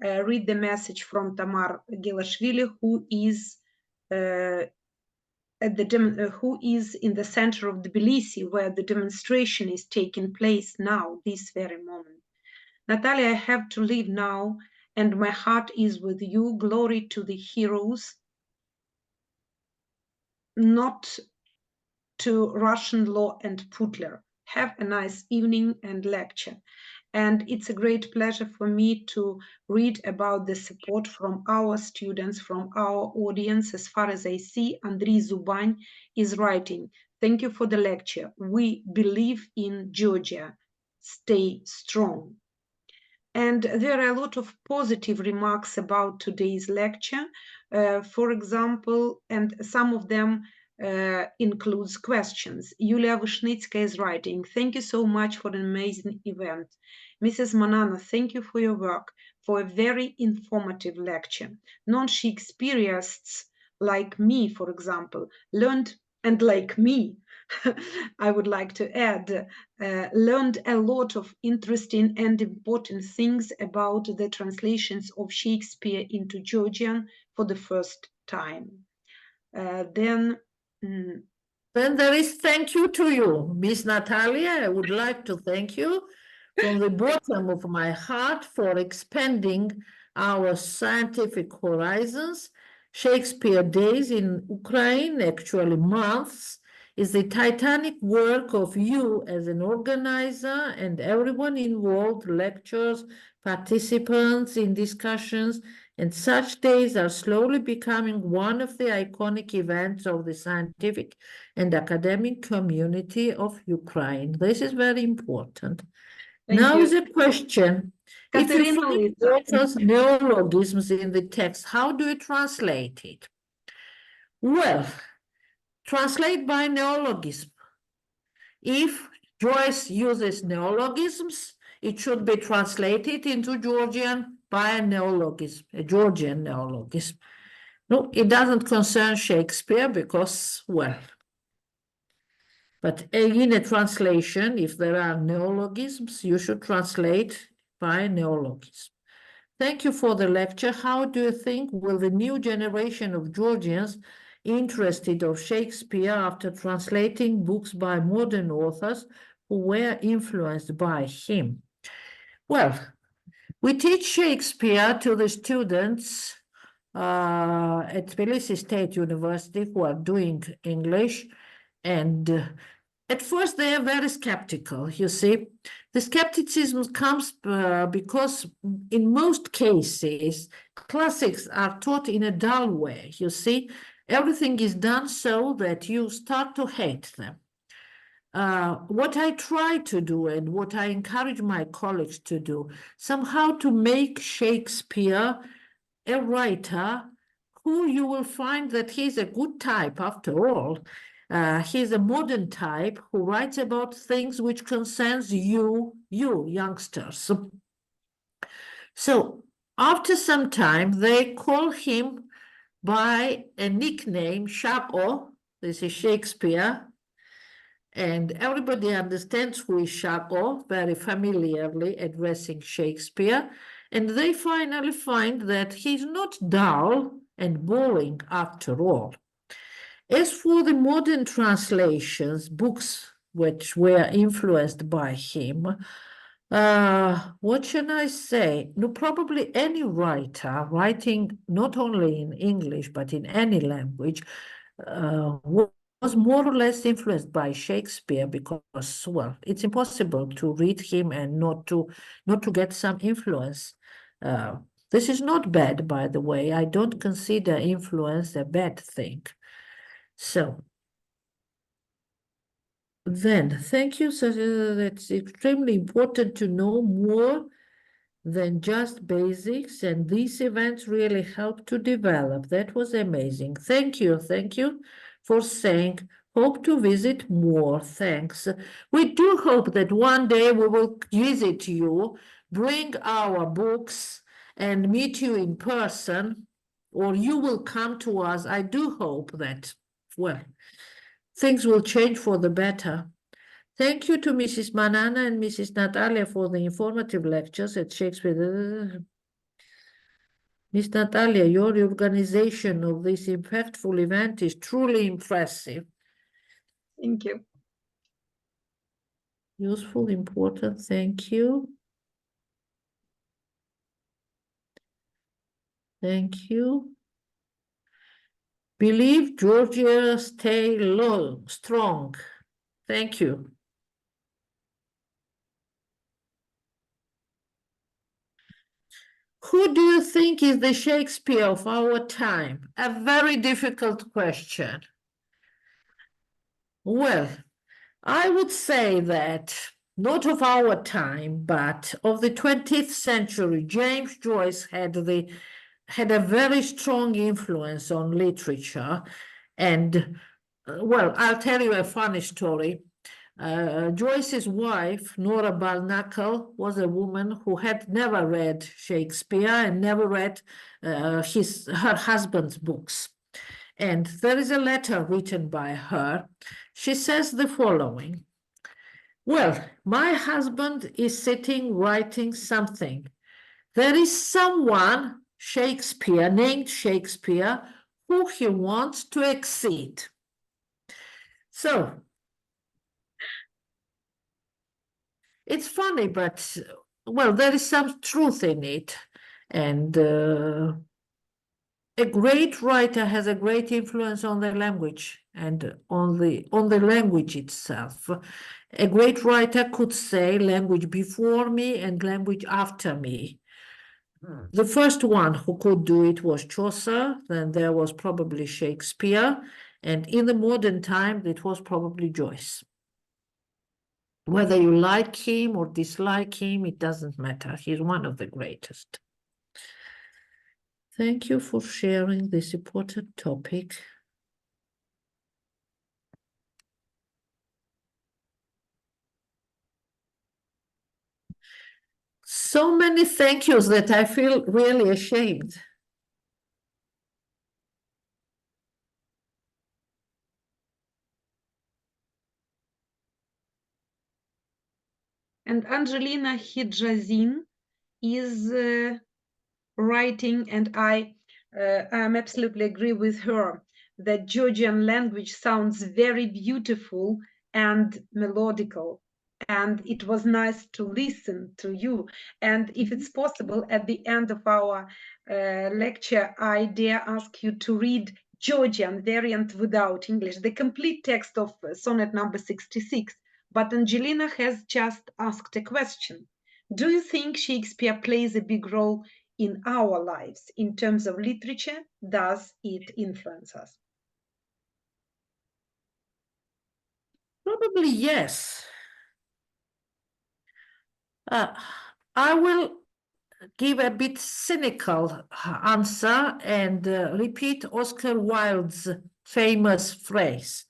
read the message from Manana Ghelashvili, who is who is in the center of Tbilisi, where the demonstration is taking place now, this very moment. Natalia, I have to leave now, and my heart is with you. Glory to the heroes, not to Russian law and Putler. Have a nice evening and lecture. And it's a great pleasure for me to read about the support from our students, from our audience. As far as I see, Andriy Zubany is writing, thank you for the lecture. We believe in Georgia. Stay strong. And there are a lot of positive remarks about today's lecture. For example, and some of them includes questions. Yulia Vishnicka is writing, thank you so much for an amazing event. Mrs. Manana, thank you for your work, for a very informative lecture. Non-Shakespeareists like me, for example, learned, and like me, I would like to add, learned a lot of interesting and important things about the translations of Shakespeare into Georgian for the first time. Then there is thank you to you, Miss Natalia. I would like to thank you from the bottom of my heart for expanding our scientific horizons. Shakespeare Days in Ukraine, actually months, is the titanic work of you as an organizer and everyone involved, lectures, participants in discussions, And such days are slowly becoming one of the iconic events of the scientific and academic community of Ukraine. This is very important. Now is a question. If you Катерина find Лиса. author's neologisms in the text, how do you translate it? Well, translate by neologism. If Joyce uses neologisms, it should be translated into Georgian by a neologism, a Georgian neologism. No, it doesn't concern Shakespeare because, well, but in a translation, if there are neologisms, you should translate by neologism. Thank you for the lecture. How do you think will the new generation of Georgians interested of Shakespeare after translating books by modern authors who were influenced by him? Well, we teach Shakespeare to the students at Tbilisi State University who are doing English, and at first they are very skeptical, you see. The skepticism comes because in most cases, classics are taught in a dull way, you see. Everything is done so that you start to hate them. What I try to do and what I encourage my colleagues to do, somehow to make Shakespeare a writer who you will find that he's a good type after all. He's a modern type who writes about things which concerns you youngsters. So after some time, they call him by a nickname, Shako. This is Shakespeare. And everybody understands who is Shako, very familiarly addressing Shakespeare. And they finally find that he's not dull and boring after all. As for the modern translations, books which were influenced by him, what should I say? No, probably any writer writing not only in English, but in any language, was more or less influenced by Shakespeare because, well, it's impossible to read him and not to get some influence. This is not bad, by the way. I don't consider influence a bad thing. So, then, thank you. So it's extremely important to know more than just basics, and these events really help to develop. That was amazing. Thank you for saying, hope to visit more. Thanks. We do hope that one day we will visit you, bring our books, and meet you in person, or you will come to us. I do hope that, well, things will change for the better. Thank you to Mrs. Manana and Mrs. Natalia for the informative lectures at Shakespeare. Miss Natalia, your organization of this impactful event is truly impressive. Thank you. Useful, important, thank you. Thank you. Believe Georgia stay strong. Thank you. Who do you think is the Shakespeare of our time? A very difficult question. Well, I would say that not of our time, but of the 20th century, James Joyce had a very strong influence on literature. And, well, I'll tell you a funny story. Joyce's wife, Nora Barnacle, was a woman who had never read Shakespeare and never read her husband's books. And there is a letter written by her. She says the following: well, my husband is sitting writing something. There is someone, Shakespeare, named Shakespeare, who he wants to exceed. So, it's funny, but, well, there is some truth in it. And a great writer has a great influence on the language and on the language itself. A great writer could say language before me and language after me. The first one who could do it was Chaucer, then there was probably Shakespeare, and in the modern time, it was probably Joyce. Whether you like him or dislike him, it doesn't matter. He's one of the greatest. Thank you for sharing this important topic. So many thank yous that I feel really ashamed. And Angelina Hijazin is writing, and I absolutely agree with her, that Georgian language sounds very beautiful and melodical. And it was nice to listen to you. And if it's possible, at the end of our lecture, I dare ask you to read Georgian variant without English, the complete text of sonnet number 66. But Angelina has just asked a question. Do you think Shakespeare plays a big role in our lives in terms of literature? Does it influence us? Probably yes. I will give a bit cynical answer and repeat Oscar Wilde's famous phrase.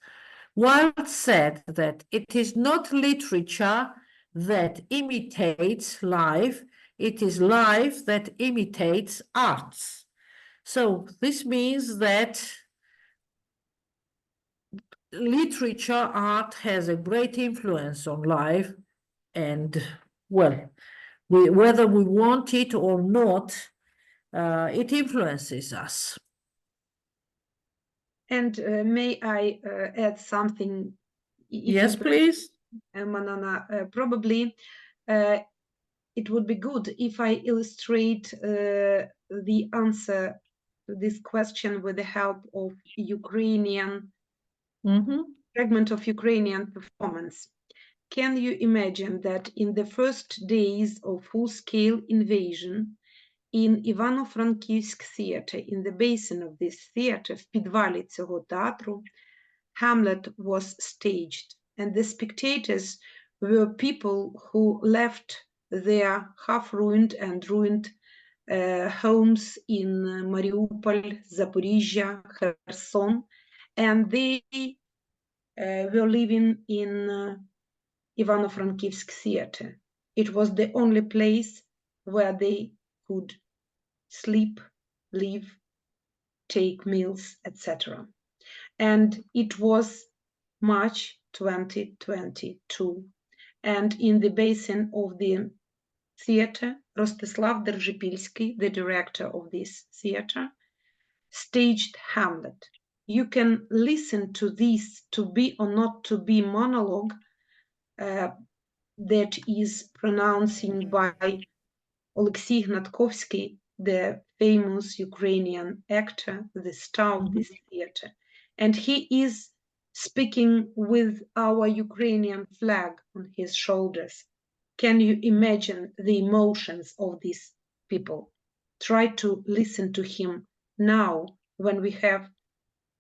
Wilde said that it is not literature that imitates life, it is life that imitates arts. So this means that literature, art has a great influence on life, and well, whether we want it or not, it influences us. And may I add something? Yes, please. Manana, probably it would be good if I illustrate the answer to this question with the help of Ukrainian fragment of Ukrainian performance. Can you imagine that in the first days of full-scale invasion in Ivano-Frankivsk theater, in the basin of this theater, в підвалі цього театру, Hamlet was staged, and the spectators were people who left their half-ruined and ruined homes in Mariupol, Zaporizhia, Kherson, and they were living in Ivano-Frankivsk theater. It was the only place where they could sleep, live, take meals, etc. And it was March 2022. And in the basin of the theater, Rostislav Derzhipilsky, the director of this theater, staged Hamlet. You can listen to this to be or not to be monologue that is pronouncing by Oleksiy Gnatkovsky, the famous Ukrainian actor, the star of this theater. And he is speaking with our Ukrainian flag on his shoulders. Can you imagine the emotions of these people? Try to listen to him now when we have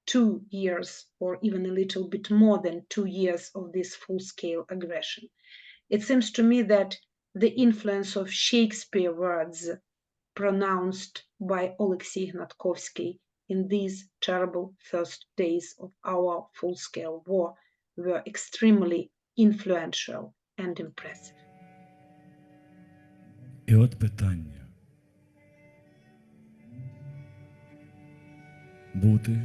2 years or even a little bit more than 2 years of this full-scale aggression. It seems to me that the influence of Shakespeare words pronounced by Oleksiy Gnatkovsky in these terrible first days of our full-scale war were extremely influential and impressive. І от питання. Бути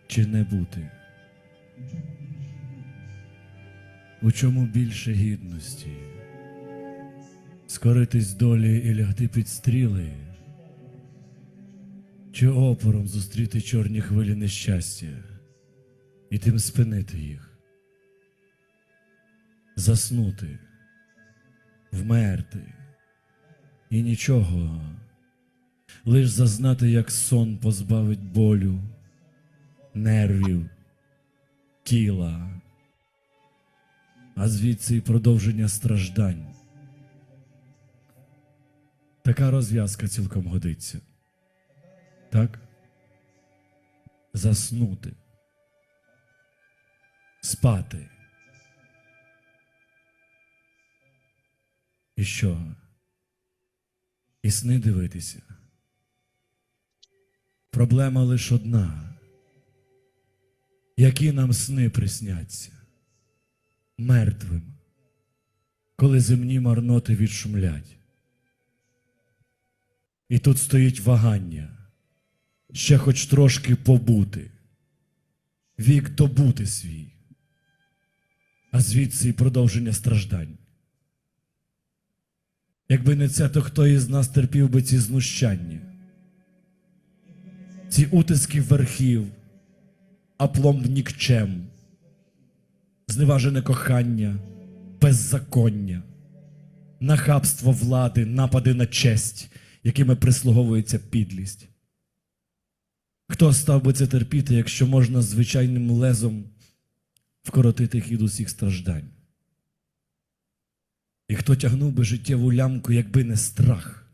чи не бути? У чому більше гідності? Скоритись долі і лягти під стріли? Чи опором зустріти чорні хвилі нещастя і тим спинити їх? Заснути, вмерти і нічого, лиш зазнати, як сон позбавить болю, нервів, тіла, а звідси й продовження страждань. Така розв'язка цілком годиться. Так? Заснути. Спати. І що? І сни дивитися. Проблема лише одна. Які нам сни присняться? Мертвим, коли земні марноти відшумлять. І тут стоїть вагання. Ще хоч трошки побути. Вік добути свій. А звідси й продовження страждань. Якби не це, то хто із нас терпів би ці знущання? Ці утиски верхів, апломб нікчем, зневажене кохання, беззаконня, нахабство влади, напади на честь, якими прислуговується підлість. Хто став би це терпіти, якщо можна звичайним лезом вкоротити хід усіх страждань? І хто тягнув би життєву лямку, якби не страх?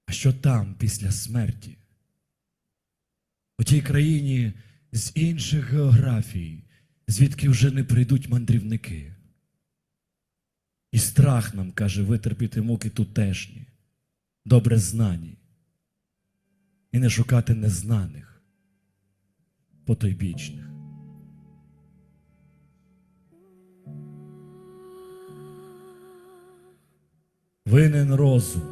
А що там, після смерті? У тій країні з інших географій, звідки вже не прийдуть мандрівники. І страх нам, каже, витерпіти муки тутешні, добре знані, і не шукати незнаних, потойбічних. Винен розум.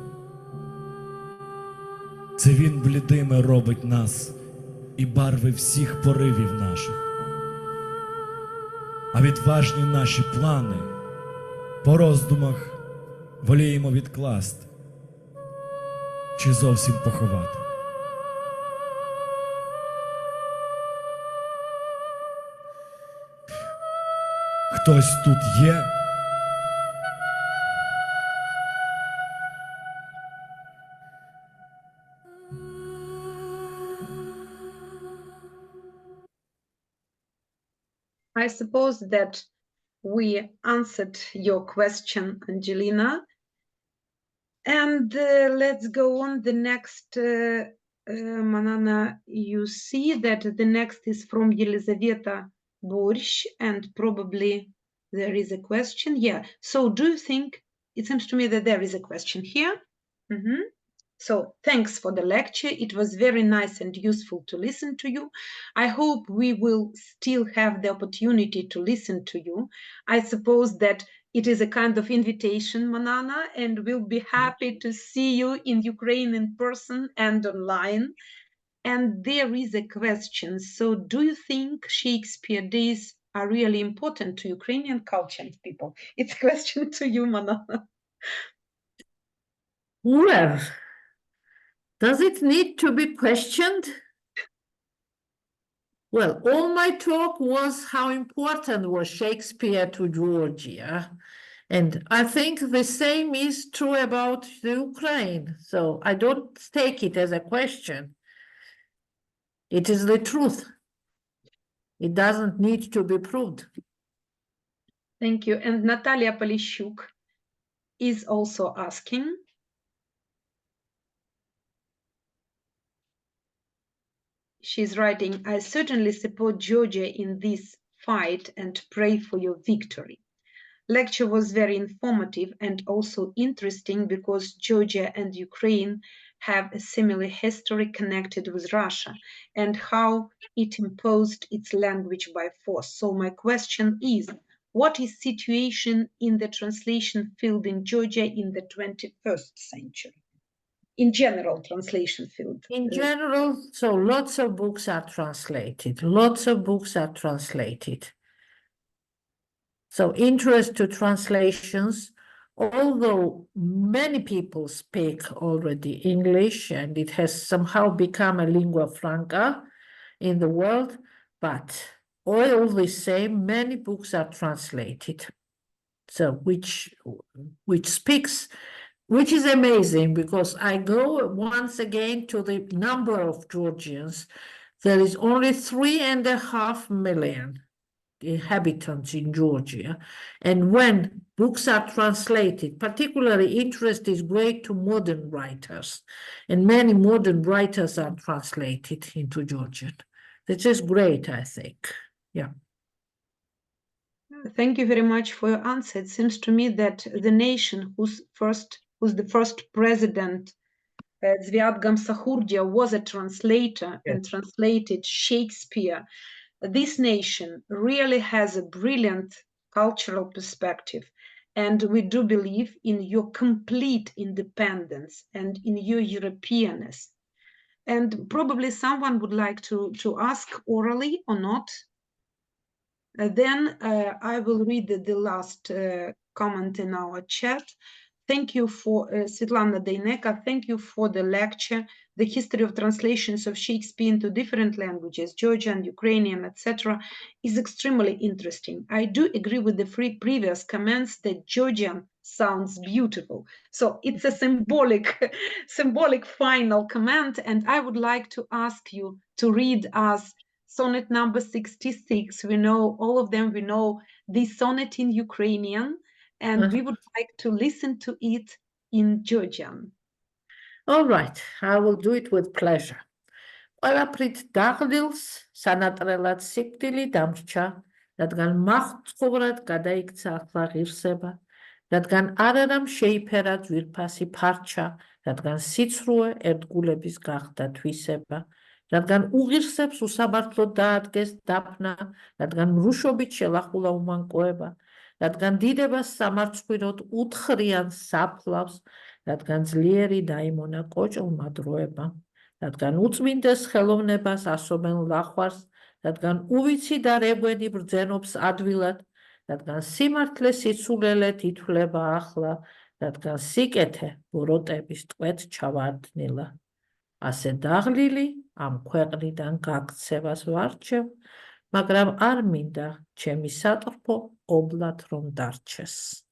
Це він блідими робить нас і барви всіх поривів наших. А відважні наші плани по роздумах воліємо відкласти чи зовсім поховати. Хтось тут є? I suppose that we answered your question, Angelina. And let's go on. The next, Manana, you see that the next is from Елизавета Борщ, and probably there is a question. Yeah. So do you think, it seems to me that there is a question here. So thanks for the lecture. It was very nice and useful to listen to you. I hope we will still have the opportunity to listen to you. I suppose that it is a kind of invitation, Manana, and we'll be happy to see you in Ukraine in person and online. And there is a question. So do you think Shakespeare days are really important to Ukrainian culture and people? It's a question to you, Manana. Well, does it need to be questioned? Well, all my talk was how important was Shakespeare to Georgia. And I think the same is true about the Ukraine. So I don't take it as a question. It is the truth. It doesn't need to be proved. Thank you. And Natalia Polishuk is also asking. She's writing, I certainly support Georgia in this fight and pray for your victory. Lecture was very informative and also interesting because Georgia and Ukraine have a similar history connected with Russia and how it imposed its language by force. So my question is, what is situation in the translation field in Georgia in the 21st century? In general, translation field. In general, so lots of books are translated. Lots of books are translated. So interest to translations, although many people speak already English and it has somehow become a lingua franca in the world, but all the same, many books are translated. So which is amazing because I go once again to the number of Georgians. There is only 3.5 million. inhabitants in Georgia. And when books are translated, particularly interest is great to modern writers. And many modern writers are translated into Georgian. This is great, I think. Yeah. Thank you very much for your answer. It seems to me that the nation whose the first president, Zviad Gamsahurdia, was a translator and translated Shakespeare. This nation really has a brilliant cultural perspective, and we do believe in your complete independence and in your Europeanness. And probably someone would like to ask orally or not. Then I will read the last comment in our chat. Thank you for Svetlana Deineka. Thank you for the lecture. The history of translations of Shakespeare into different languages, Georgian, Ukrainian, etc., is extremely interesting. I do agree with the previous comments that Georgian sounds beautiful. So it's a symbolic final comment, and I would like to ask you to read us sonnet number 66. We know all of them. We know this sonnet in Ukrainian, and we would like to listen to it in Georgian. All right, I will do it with pleasure. ყველაფრით დაღლილს სანატრელად სიკვდილი დამრჩა, რადგან მახცხოვრად გადაიქცა ახლა ღირსება, რადგან არარამ შეიფერა ძვირფასი ფარჩა, რადგან სიცრუე ერთგულების გახდა თვისება, რადგან უღირსებს უსამართლოდ დაადგეს დაფნა, რადგან მრუშობით შელახულა უმანკოება, რადგან დიდებას სამარცხვიროდ უთხრიან საფლავს, რადგან ძლიერი დაიმონა კოჭლმა დროება, რადგან უწმინდეს ხელოვნებას ასობენ ლახვარს, რადგან უვიცი და რეგვენი ბრძენობს ადვილად, რადგან სიმართლე სიცულელეთ ითვლება ახლა, რადგან სიკეთე ბოროტების ტყვეთ ჩავარდნილა. ასე დაღლილი ამ ქვეყნიდან გაქცევას ვარჩევ, მაგრამ არ მინდა ჩემი სატრფო ობლად რომ დარჩეს.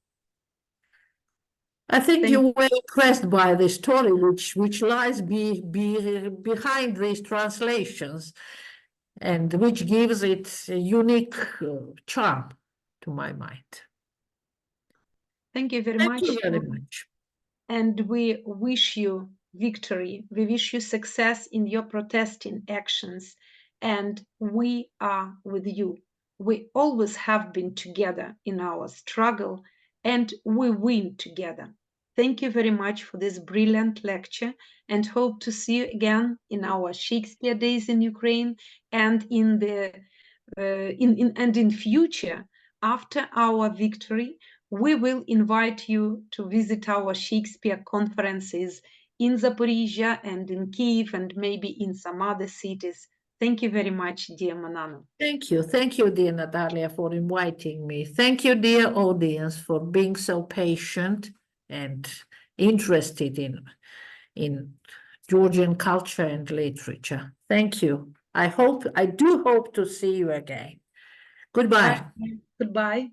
I think you were impressed by the story which lies behind these translations and which gives it a unique charm to my mind. Thank you very Thank much. you very much. And we wish you victory. We wish you success in your protesting actions. And we are with you. We always have been together in our struggle, and we win together. Thank you very much for this brilliant lecture, and hope to see you again in our Shakespeare Days in Ukraine and in future. After our victory, we will invite you to visit our Shakespeare conferences in Zaporizhia and in Kyiv and maybe in some other cities. Thank you very much, dear Manana. Thank you, dear Natalia, for inviting me. Thank you, dear audience, for being so patient and interested in Georgian culture and literature. Thank you. I do hope to see you again. Goodbye. Goodbye.